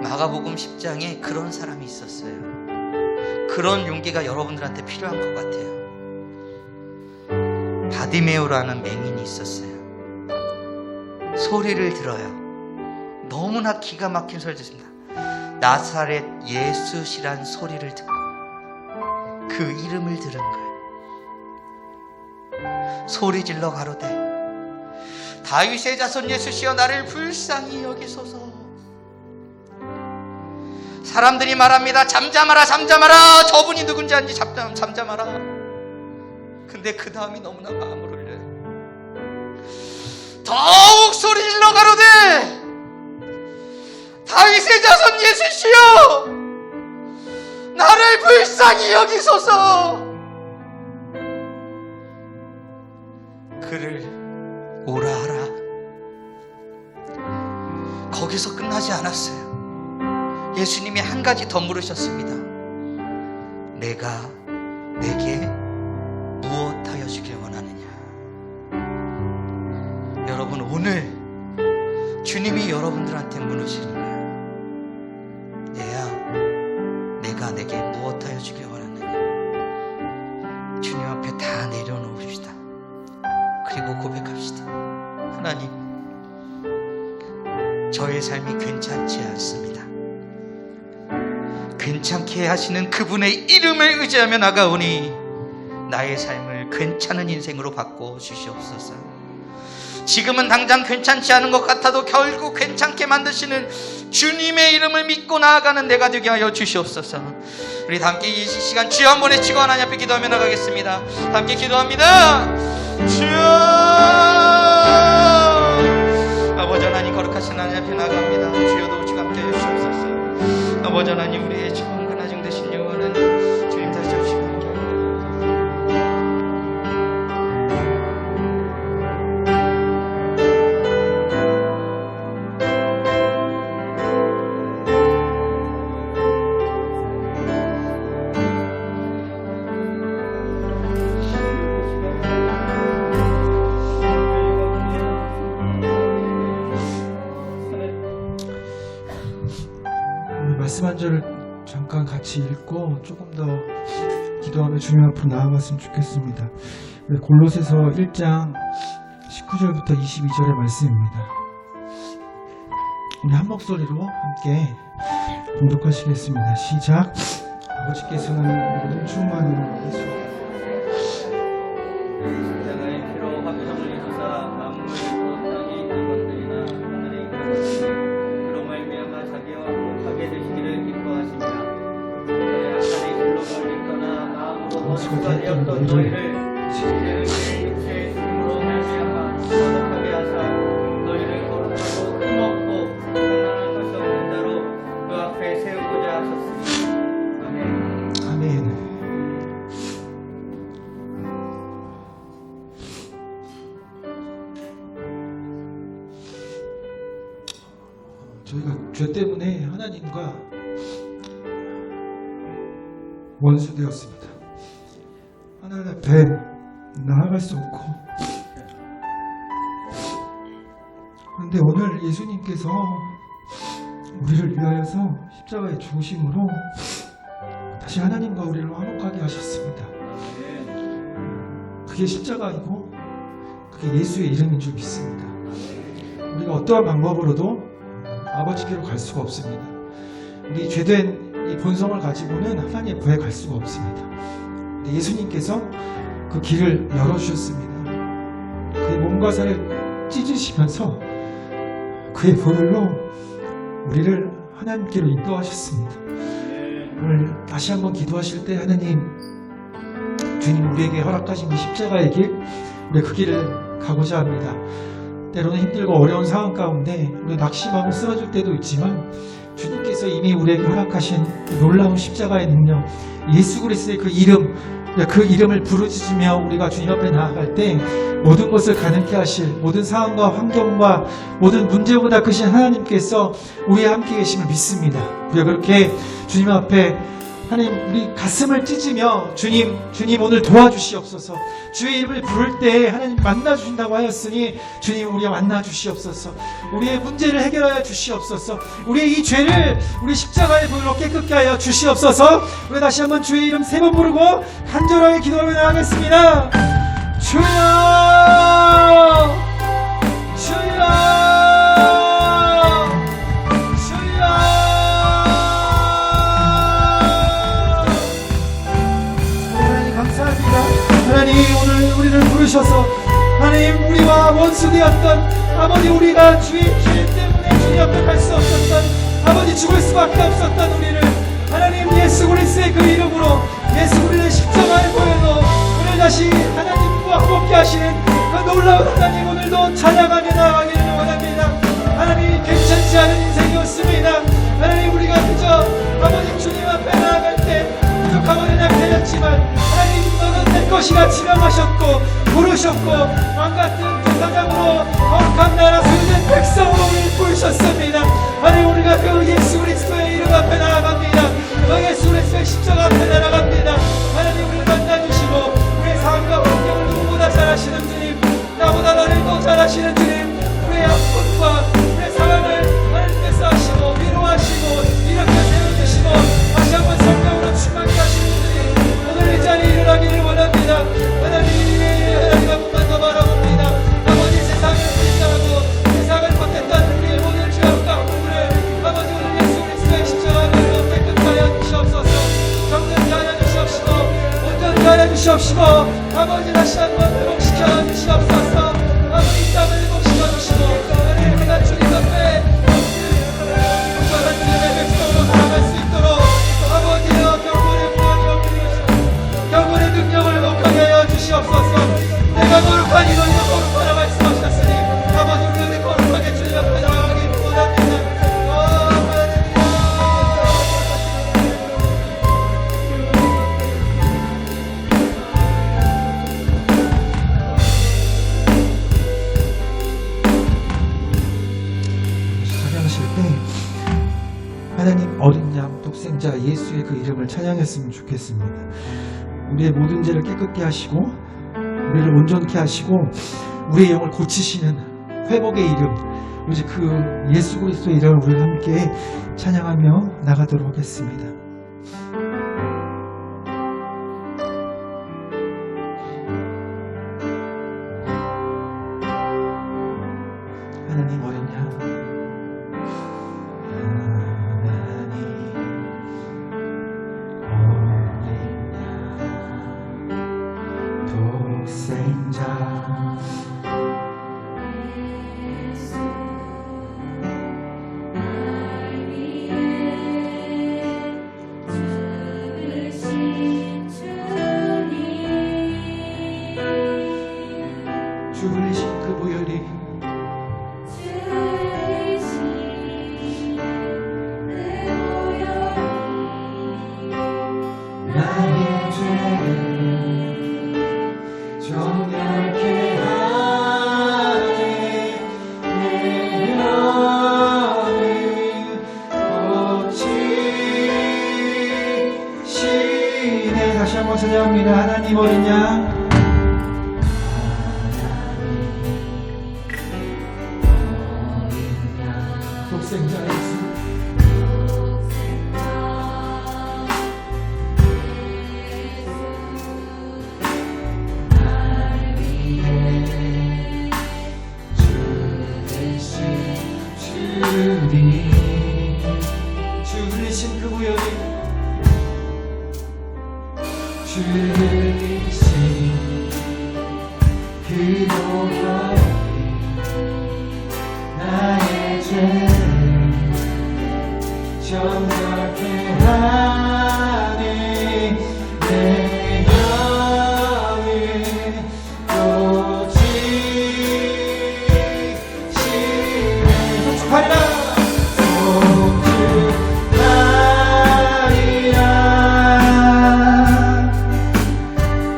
마가복음 10장에 그런 사람이 있었어요. 그런 용기가 여러분들한테 필요한 것 같아요. 바디메오라는 맹인이 있었어요. 소리를 들어요. 너무나 기가 막힌 소리를 듣습니다. 나사렛 예수시란 소리를 듣고 그 이름을 들은 거예요. 소리질러 가로되 다윗의 자손 예수시여 나를 불쌍히 여기소서. 사람들이 말합니다. 잠잠하라 잠잠하라. 저분이 누군지 아는지 잠잠하라. 근데 그 다음이 너무나 마음을 울려요. 더욱 소리질러 가로되 다윗의 자손 예수시여 나를 불쌍히 여기소서. 그를 오라 하라. 거기서 끝나지 않았어요. 예수님이 한 가지 더 물으셨습니다. 내가 내게 무엇하여 주길 원하느냐. 여러분, 오늘 주님이 여러분들한테 물으시는 거예요. 내가 내게 무엇하여 주길 원하느냐. 주님 앞에 다 내려놓읍시다. 그리고 고백합시다. 하나님, 저의 삶이 괜찮지 않습니다. 괜찮게 하시는 그분의 이름을 의지하며 나가오니 나의 삶을 괜찮은 인생으로 바꿔 주시옵소서. 지금은 당장 괜찮지 않은 것 같아도 결국 괜찮게 만드시는 주님의 이름을 믿고 나아가는 내가 되게 하여 주시옵소서. 우리 다 함께 이 시간 주여 한번 외치고 하나님 앞에 기도하며 나가겠습니다. 다 함께 기도합니다. 주여. 아버지 하나님, 거룩하신 하나님 앞에 나갑니다. 주여 도우시고 함께 하여 주시옵소서. 아버지 하나님, 우리의 처음과 나중 되신 여호와 하나님, 주님 다시 주시고 함께 하여 말씀 한 절을 잠깐 같이 읽고 조금 더 기도하며 주님 앞으로 나아갔으면 좋겠습니다. 골로새서 1장 19절부터 22절의 말씀입니다. 우리 한 목소리로 함께 봉독하시겠습니다. 시작. 아버지께서는 모든 충만으로 예수 십자가의 피로 화평을 이루사 만물 또 땅에 있는 것들이나 하늘에 있는 것들이 그로 말미암아 자기와 하게 되시기를 기뻐하시며 너의 악한의 길로 멀리 떠나 마음으로 거룩하되었던 너희를 진리의 육체의 죽음으로 말미암아 거룩하게 하사 너희를 거룩하고 흠없고 장난할 것이 없는 자로 그 앞에 세우고자 하셨으니. 아멘. 아멘. 저희가 죄 때문에 하나님과 원수되었습니다. 하나님 앞에 나아갈 수 없고, 그런데 오늘 예수님께서 우리를 위하여서 십자가에 죽으심으로 다시 하나님과 우리를 화목하게 하셨습니다. 그게 십자가이고 그게 예수의 이름인 줄 믿습니다. 우리가 어떠한 방법으로도 아버지께로 갈 수가 없습니다. 우리 죄된 이 본성을 가지고는 하나님의 부에 갈 수가 없습니다. 근데 예수님께서 그 길을 열어주셨습니다. 그의 몸과 살을 찢으시면서 그의 보혈로 우리를 하나님께로 인도하셨습니다. 오늘 다시 한번 기도하실 때 하나님, 주님 우리에게 허락하신 이 십자가의 길, 우리 그 길을 가고자 합니다. 때로는 힘들고 어려운 상황 가운데 우리 낙심하고 쓰러질 때도 있지만 주님께서 이미 우리에게 허락하신 놀라운 십자가의 능력, 예수 그리스도의 그 이름, 그 이름을 부르짖으며 우리가 주님 앞에 나아갈 때 모든 것을 가능케 하실, 모든 상황과 환경과 모든 문제보다 크신 하나님께서 우리와 함께 계심을 믿습니다. 우리가 그렇게 주님 앞에 하나님 우리 가슴을 찢으며 주님 오늘 도와주시옵소서. 주의 이름을 부를 때 하나님 만나주신다고 하였으니 주님 우리와 만나주시옵소서. 우리의 문제를 해결하여 주시옵소서. 우리의 이 죄를 우리 십자가의 보혈로 깨끗게 하여 주시옵소서. 우리 다시 한번 주의 이름 3번 부르고 간절하게 기도하며 나가겠습니다. 주여 주여 주여 없었던 아버지, 우리가 주님 때문에 주님 앞에 갈 수 없었던 아버지, 죽을 수밖에 없었던 우리를 하나님 예수 그리스도의 그 이름으로 예수 그리스도의 십자가의 보혈로 오늘 다시 하나님과 함께 하시는 그 놀라운 하나님, 오늘도 찬양하며 나아가기를 원합니다. 하나님, 괜찮지 않은 인생이었습니다. 하나님, 우리가 그저 아버지 주님 앞에 나아갈 때 부족함은 연약되었지만 하나님, 너는 내 것이라 지명하셨고 부르셨고 왕같은 제사장으로 거룩한 나라 소유된 백성으로 우리를 부르셨습니다. 하나님, 우리가 그 예수 그리스도의 이름 앞에 나아갑니다. 그 예수 그리스도의 십자가 앞에 나아갑니다. 하나님, 우리를 만나주시고 우리의 삶과 환경을 누구보다 잘 아시는 주님, 나보다 너를 더 잘 아시는 주님, 우리의 아픔과 우리의 상황을 하나님께서 하시고 위로하시고 이렇게 세워주시고 다시 한번 성령으로 충만케 하시는 주님, 오늘 이 자리에 일어나기를 원합니다. 하나님 한 번만 더 바라봅니다. 아버지, 세상을 불쌍하고 세상을 버텼다는 우리의 모든 죄악 가운데를 아버지, 오늘 예수 그리스도의 십자가를 깨끗하게 하여 주시옵소서. 정결케 하여 주시옵시고 온전케 하여 주시옵시고 아버지, 다시 한번 회복시켜 주시옵소서. 아버지, 이 땅을 회복시켜 주시고 하나님, 우리가 주님 앞에 건강한 주님의 백성으로 살아갈 수 있도록 아버지여 경건의 능력을 녹하게 하여 주시옵소서. 내가 거룩하니 너희도 거룩하라 말씀하셨으니 아버지, 우리를 거룩하게 주님 앞에 나아가기 원합니다. 찬양하실 때 하나님, 어린 양 독생자 예수의 그 이름을 찬양했으면 좋겠습니다. 우리의 모든 죄를 깨끗게 하시고 우리를 온전케 하시고 우리의 영을 고치시는 회복의 이름, 오직 그 예수 그리스도의 이름을 우리 함께 찬양하며 나가도록 하겠습니다. 하나님, 어린 양 죽으신 그 보혈이 나의 죄를 정결케 하네. 내 영을 고치시네. 다시 한번 찬양합니다. 하나님, 어린 양 독생자 예수, 날 위해 주리신 그 보혈이 주리신 그 보혈이 나의 죄를 정결케 하네. 내 영을 고치시네. 속주하리라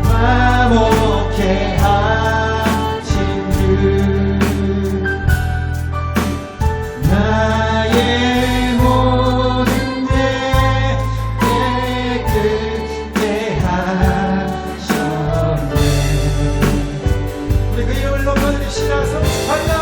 화목케 하신 주, 나의 모든 죄 깨끗게 하셨네. 우리 그 이름을 높여드립시다. 성축하리라.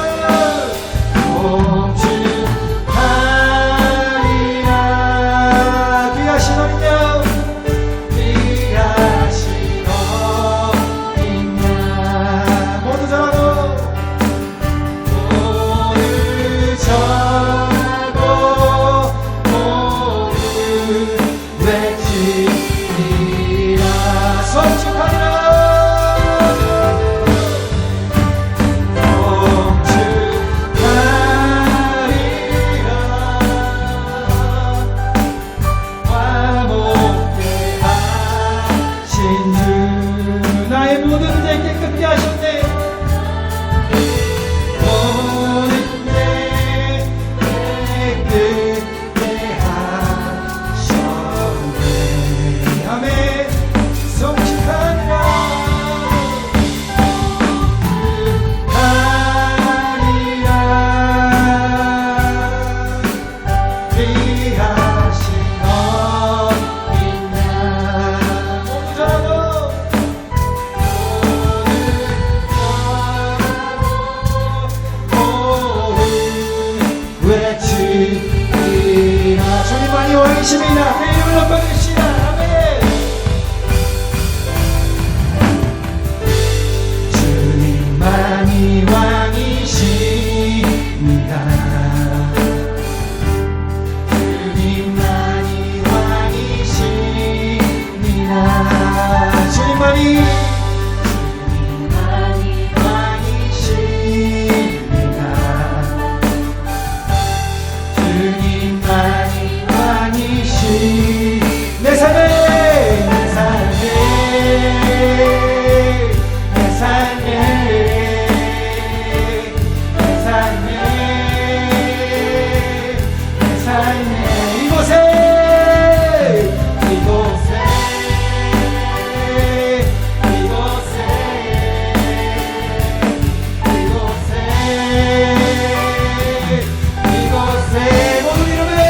주님만이 왕이십니다. 그 이름을 높여드립시다. 아멘. 주님만이 왕이십니다. 주님만이 왕이십니다. 주님만이 왕이십니다. 주님만이 왕이시 내 삶에 내 삶에 내 삶에 내 삶에 내 삶에 이곳에 이곳에 이곳에 이곳에 이곳에 모든 이름 위에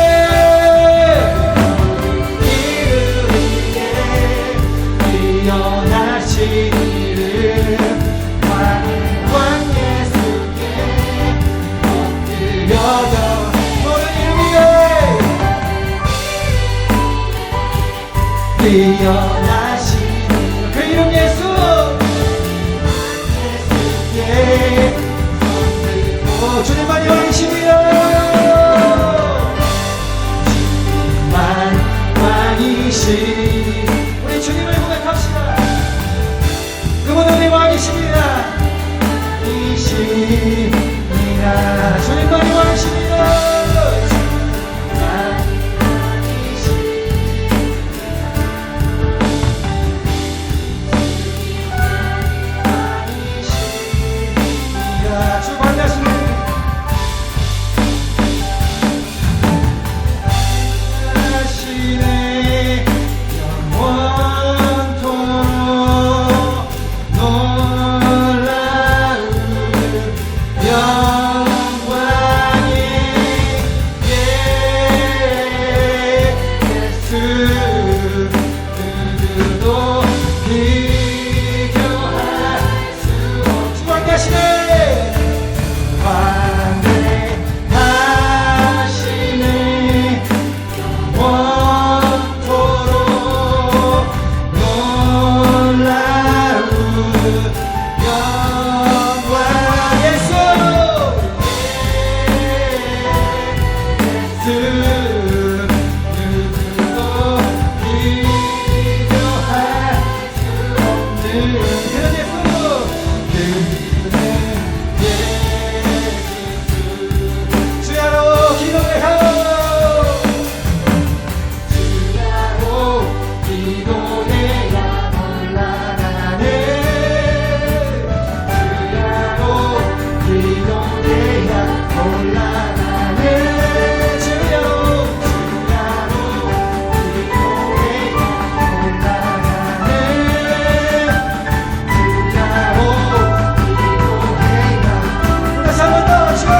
뛰어나신 이름 왕 예수께 엎드려져 모든 이름 위에 뛰어나신 그 이름 예수 예수께 엎드리고 주님만이 왕이십니다. 주님만 왕이시 우리 주님을 고백합시다. 그분은 우리 왕이십니다. 이십니다. 주님만이 왕이십니다. 주 반갑습니다. 자신의 영원토록 놀라운 영광의 예수 누구도 비교할 수 없 주 반갑시네. 왕래하시네 영원토록 놀라운 영광 예수 예수 누구도 비교할 수 없는 그런 예수 주야로 기도를 하오 주야로 기도해야 올라가네 주야로 기도해야 올라가네 주야로 기도해야 올라가네 주야로 기도해야 다시 한번 더 주야로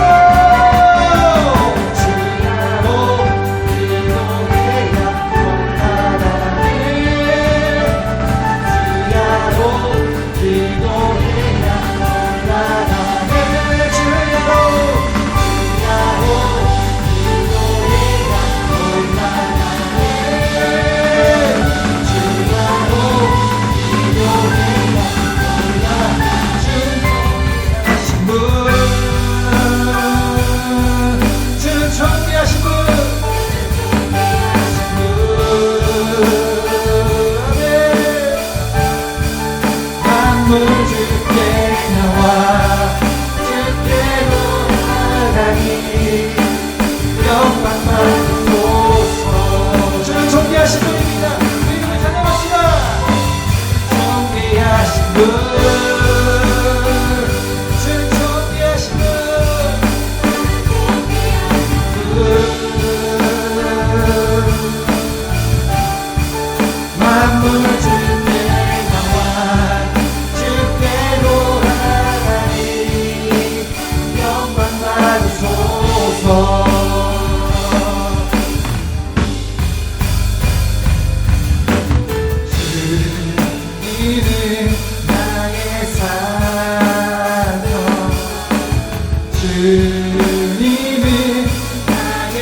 주는 정리하신 분 만물 주께 나와 주께로 나가니 영광 받으소서 주는 정리하신 분입니다. 그 이름을 찬양합시다. 정리하신 분 주는 정리하신 분 만물 주께 나와 주께로 나가니 영광 받으소서 주님은 나의 산성 주님은 나의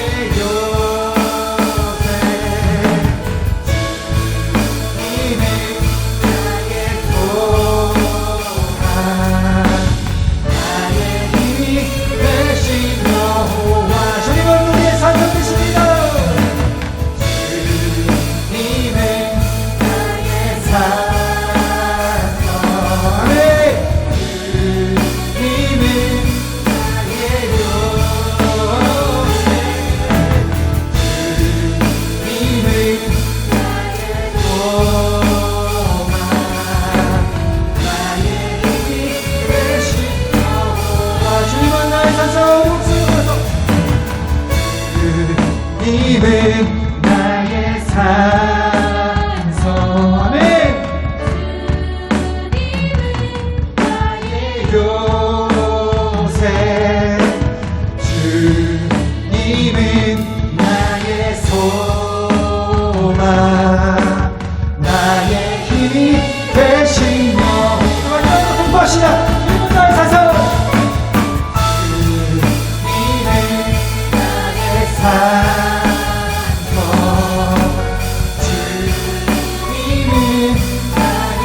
주님은 나의 산성. 아멘. 나의 요새. 주님은 나의 소망, 나의 힘이 되시며. 공부하시다. 주님은 나의 산성. 주님은 나의 산성. 주님은 나의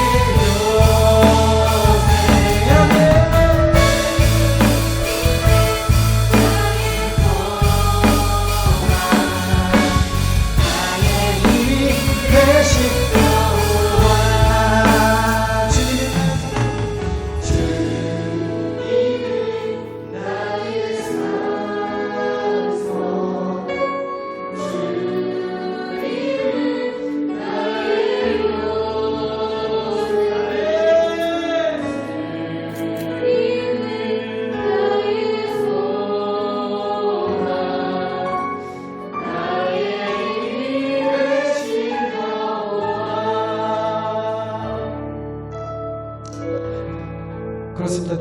그렇습니다.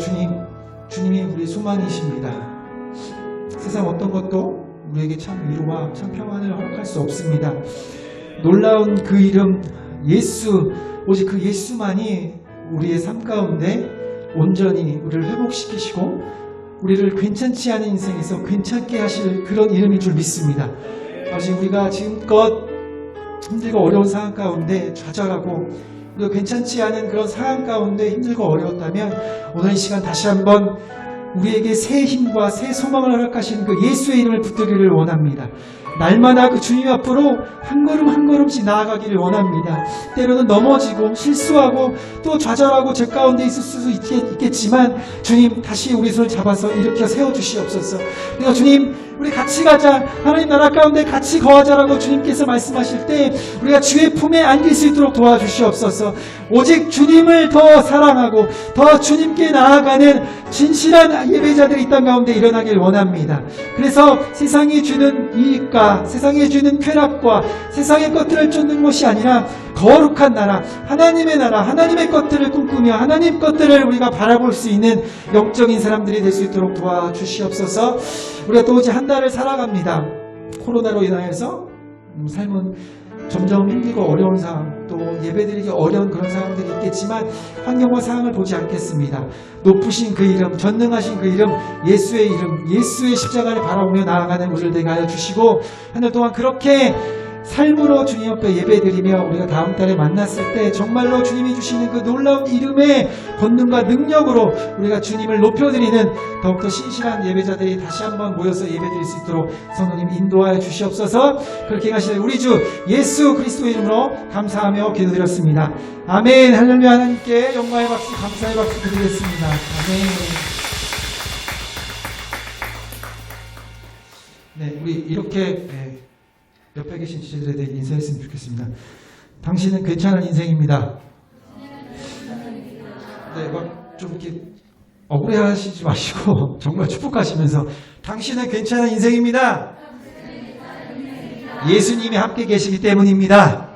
주님이 우리의 소망이십니다. 세상 어떤 것도 우리에게 참 위로와 참 평안을 허락할 수 없습니다. 놀라운 그 이름 예수, 오직 그 예수만이 우리의 삶 가운데 온전히 우리를 회복시키시고 우리를 괜찮지 않은 인생에서 괜찮게 하실 그런 이름인 줄 믿습니다. 아버지, 우리가 지금껏 힘들고 어려운 상황 가운데 좌절하고 우리가 괜찮지 않은 그런 상황 가운데 힘들고 어려웠다면 오늘 이 시간 다시 한번 우리에게 새 힘과 새 소망을 허락하시는 그 예수의 이름을 붙들기를 원합니다. 날마다 그 주님 앞으로 한 걸음 한 걸음씩 나아가기를 원합니다. 때로는 넘어지고 실수하고 또 좌절하고 죄 가운데 있을 수 있겠지만 주님 다시 우리 손을 잡아서 일으켜 세워주시옵소서. 그래서 주님 우리 같이 가자, 하나님 나라 가운데 같이 거하자라고 주님께서 말씀하실 때 우리가 주의 품에 안길 수 있도록 도와주시옵소서. 오직 주님을 더 사랑하고 더 주님께 나아가는 진실한 예배자들이 이 땅 가운데 일어나길 원합니다. 그래서 세상이 주는 이익과 세상이 주는 쾌락과 세상의 것들을 쫓는 것이 아니라 거룩한 나라, 하나님의 것들을 꿈꾸며 하나님 것들을 우리가 바라볼 수 있는 영적인 사람들이 될 수 있도록 도와주시옵소서. 우리가 또 이제 한 달을 살아갑니다. 코로나로 인하여서 삶은 점점 힘들고 어려운 상황, 또 예배드리기 어려운 그런 상황들이 있겠지만 환경과 상황을 보지 않겠습니다. 높으신 그 이름, 전능하신 그 이름, 예수의 이름, 예수의 십자가를 바라보며 나아가는 우리를 되게 하여 주시고 한 달 동안 그렇게 삶으로 주님 앞에 예배드리며 우리가 다음 달에 만났을 때 정말로 주님이 주시는 그 놀라운 이름의 권능과 능력으로 우리가 주님을 높여드리는 더욱더 신실한 예배자들이 다시 한번 모여서 예배드릴 수 있도록 성도님 인도하여 주시옵소서. 그렇게 하시는 우리 주 예수 그리스도의 이름으로 감사하며 기도드렸습니다. 아멘. 할렐루야. 하나님께 영광의 박수, 감사의 박수 드리겠습니다. 아멘. 네, 우리 이렇게 옆에 계신 지체들에 대해 인사했으면 좋겠습니다. 당신은 괜찮은 인생입니다. 네, 막 좀 이렇게 억울해하시지 마시고 정말 축복하시면서 당신은 괜찮은 인생입니다. 예수님이 함께 계시기 때문입니다.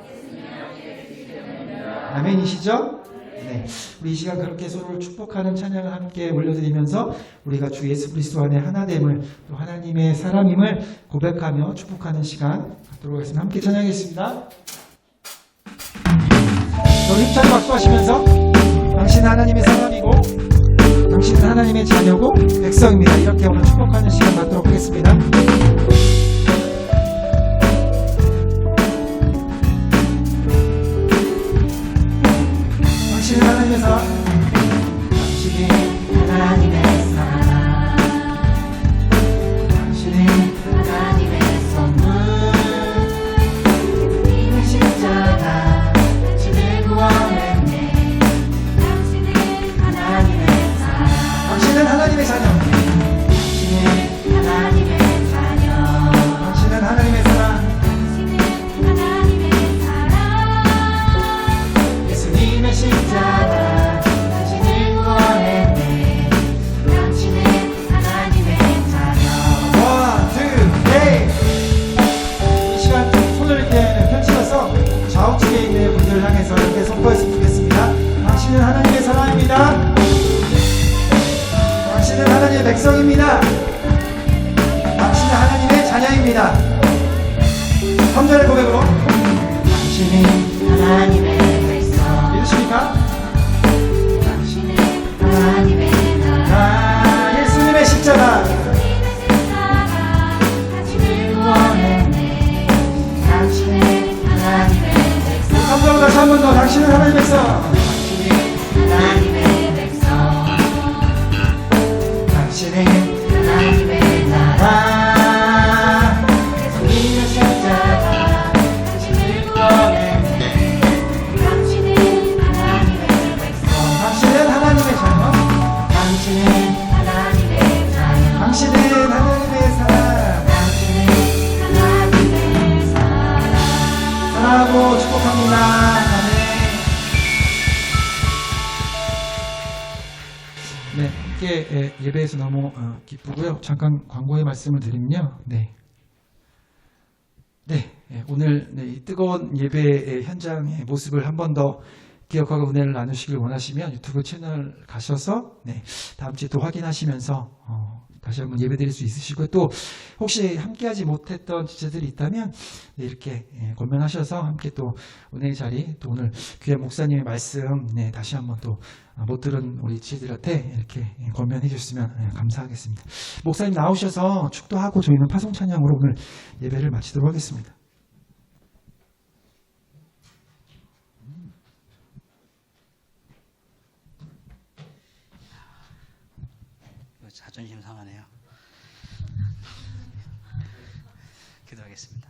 아멘이시죠? 네, 우리 이 시간 그렇게 서로를 축복하는 찬양을 함께 올려드리면서 우리가 주 예수 그리스도 안에 하나됨을, 또 하나님의 사람임을 고백하며 축복하는 시간 갖도록 하겠습니다. 함께 찬양하겠습니다. 힘차게 박수하시면서 당신은 하나님의 사람이고 당신은 하나님의 자녀고 백성입니다. 이렇게 오늘 축복하는 시간 갖도록 하겠습니다. 당신은 하나님의 사람, 당신이 하나님의 사람, 당신이 하나님의 선물, 주님의 십자가 당신을 구원했네. 당신은 하나님의 사람, 당신은 하나님의 자녀, 당신은 하나님의 자녀, 하나입니다. 3절의 고백으로 당신은 하나님의 백성, 믿으십니까? 당신은 하나님의 나라, 예수님의 십자가 당신을 구원했네. 당신은 하나님의 백성, 3절로 다시 한 번 더 당신은 하나님의 백성, 하나님의 백성, 당신은 하나님의 나라, 예수님의 십자가 당신을 구원했네. 당신은 하나님의 백성, 당신은 하나님의 자녀, 당신은 하나님의 자녀, 당신은 하나님의 사랑. 당신은 하나님의 사랑. 사랑하고 축복합니다. 아멘. 네, 함께 예배에서 너무 기쁘고요. 잠깐 광고의 말씀을 드리면요. 오늘 이 뜨거운 예배의 현장의 모습을 한 번 더 기억하고 은혜를 나누시길 원하시면 유튜브 채널 가셔서 다음 주에 또 확인하시면서 다시 한번 예배드릴 수 있으시고, 또 혹시 함께하지 못했던 지체들이 있다면 이렇게 권면하셔서 함께 또 은혜의 자리, 또 오늘 귀한 목사님의 말씀 다시 한번 또 못 들은 우리 지체들한테 이렇게 권면해 주셨으면 감사하겠습니다. 목사님 나오셔서 축도하고 저희는 파송 찬양으로 오늘 예배를 마치도록 하겠습니다. 자존심 상하네요. 기도하겠습니다.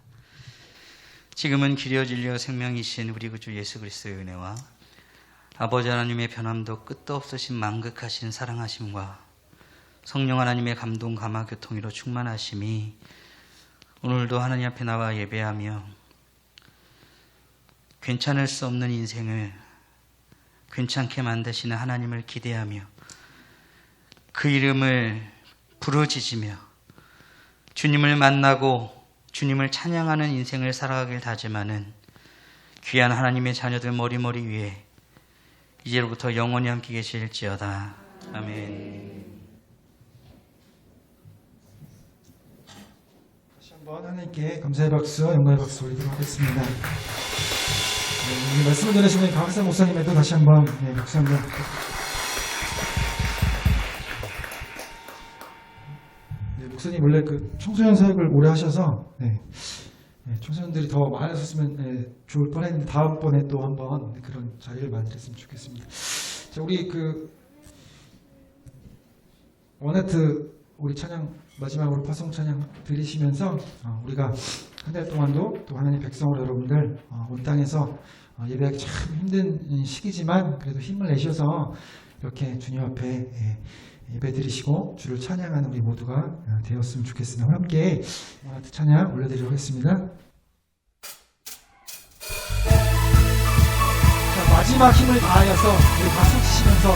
지금은 길이요 진리요 생명이신 우리 구주 예수 그리스도의 은혜와 아버지 하나님의 변함도 끝도 없으신 만극하신 사랑하심과 성령 하나님의 감동 감화 교통으로 충만하심이 오늘도 하나님 앞에 나와 예배하며 괜찮을 수 없는 인생을 괜찮게 만드시는 하나님을 기대하며 그 이름을 부르짖으며 주님을 만나고 주님을 찬양하는 인생을 살아가길 다짐하는 귀한 하나님의 자녀들 머리머리 위에 이제로부터 영원히 함께 계실지어다. 아멘. 다시 한번 하나님께 감사의 박수, 영광의 박수 올리도록 하겠습니다. 오늘 말씀을 전하시는 강학산 목사님에도 다시 한번 박수 한번. 목사님 원래 그 청소년 사역을 오래 하셔서 청소년들이 더 많아졌으면 좋을 뻔했는데 다음번에 또 한번 그런 자리를 만들었으면 좋겠습니다. 자, 우리 그 원하트 우리 찬양 마지막으로 파송 찬양 드리시면서 우리가 한 달 동안도 또 하나님 백성으로 여러분들 온 땅에서 예배하기 참 힘든 시기지만 그래도 힘을 내셔서 이렇게 주님 앞에 예배드리시고 주를 찬양하는 우리 모두가 되었으면 좋겠습니다. 함께 원하트 찬양 올려드리도록 하겠습니다. 자, 마지막 힘을 다하여서 우리 박수 치시면서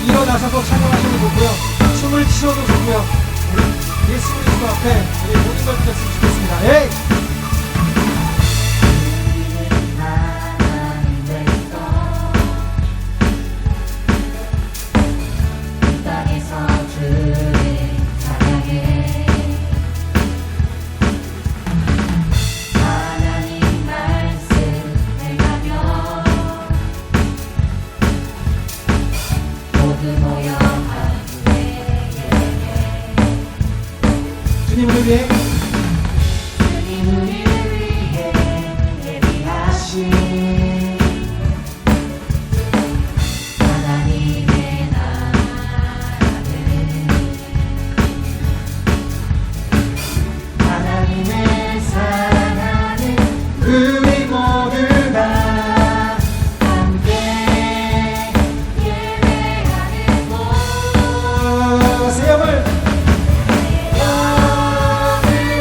일어나서도 찬양하셔도 좋고요, 춤을 추셔도 좋고요, 우리 예수 그리스도 앞에 우리 모든 걸 드렸으면 좋겠습니다. 주님 우리 위해 예비하신 하나님의 나라는 하나님의 사랑하는 우리 모두가 함께 예배하는 곳, 세영을 영을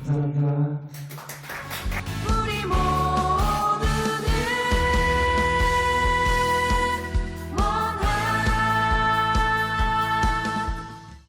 감사합니다.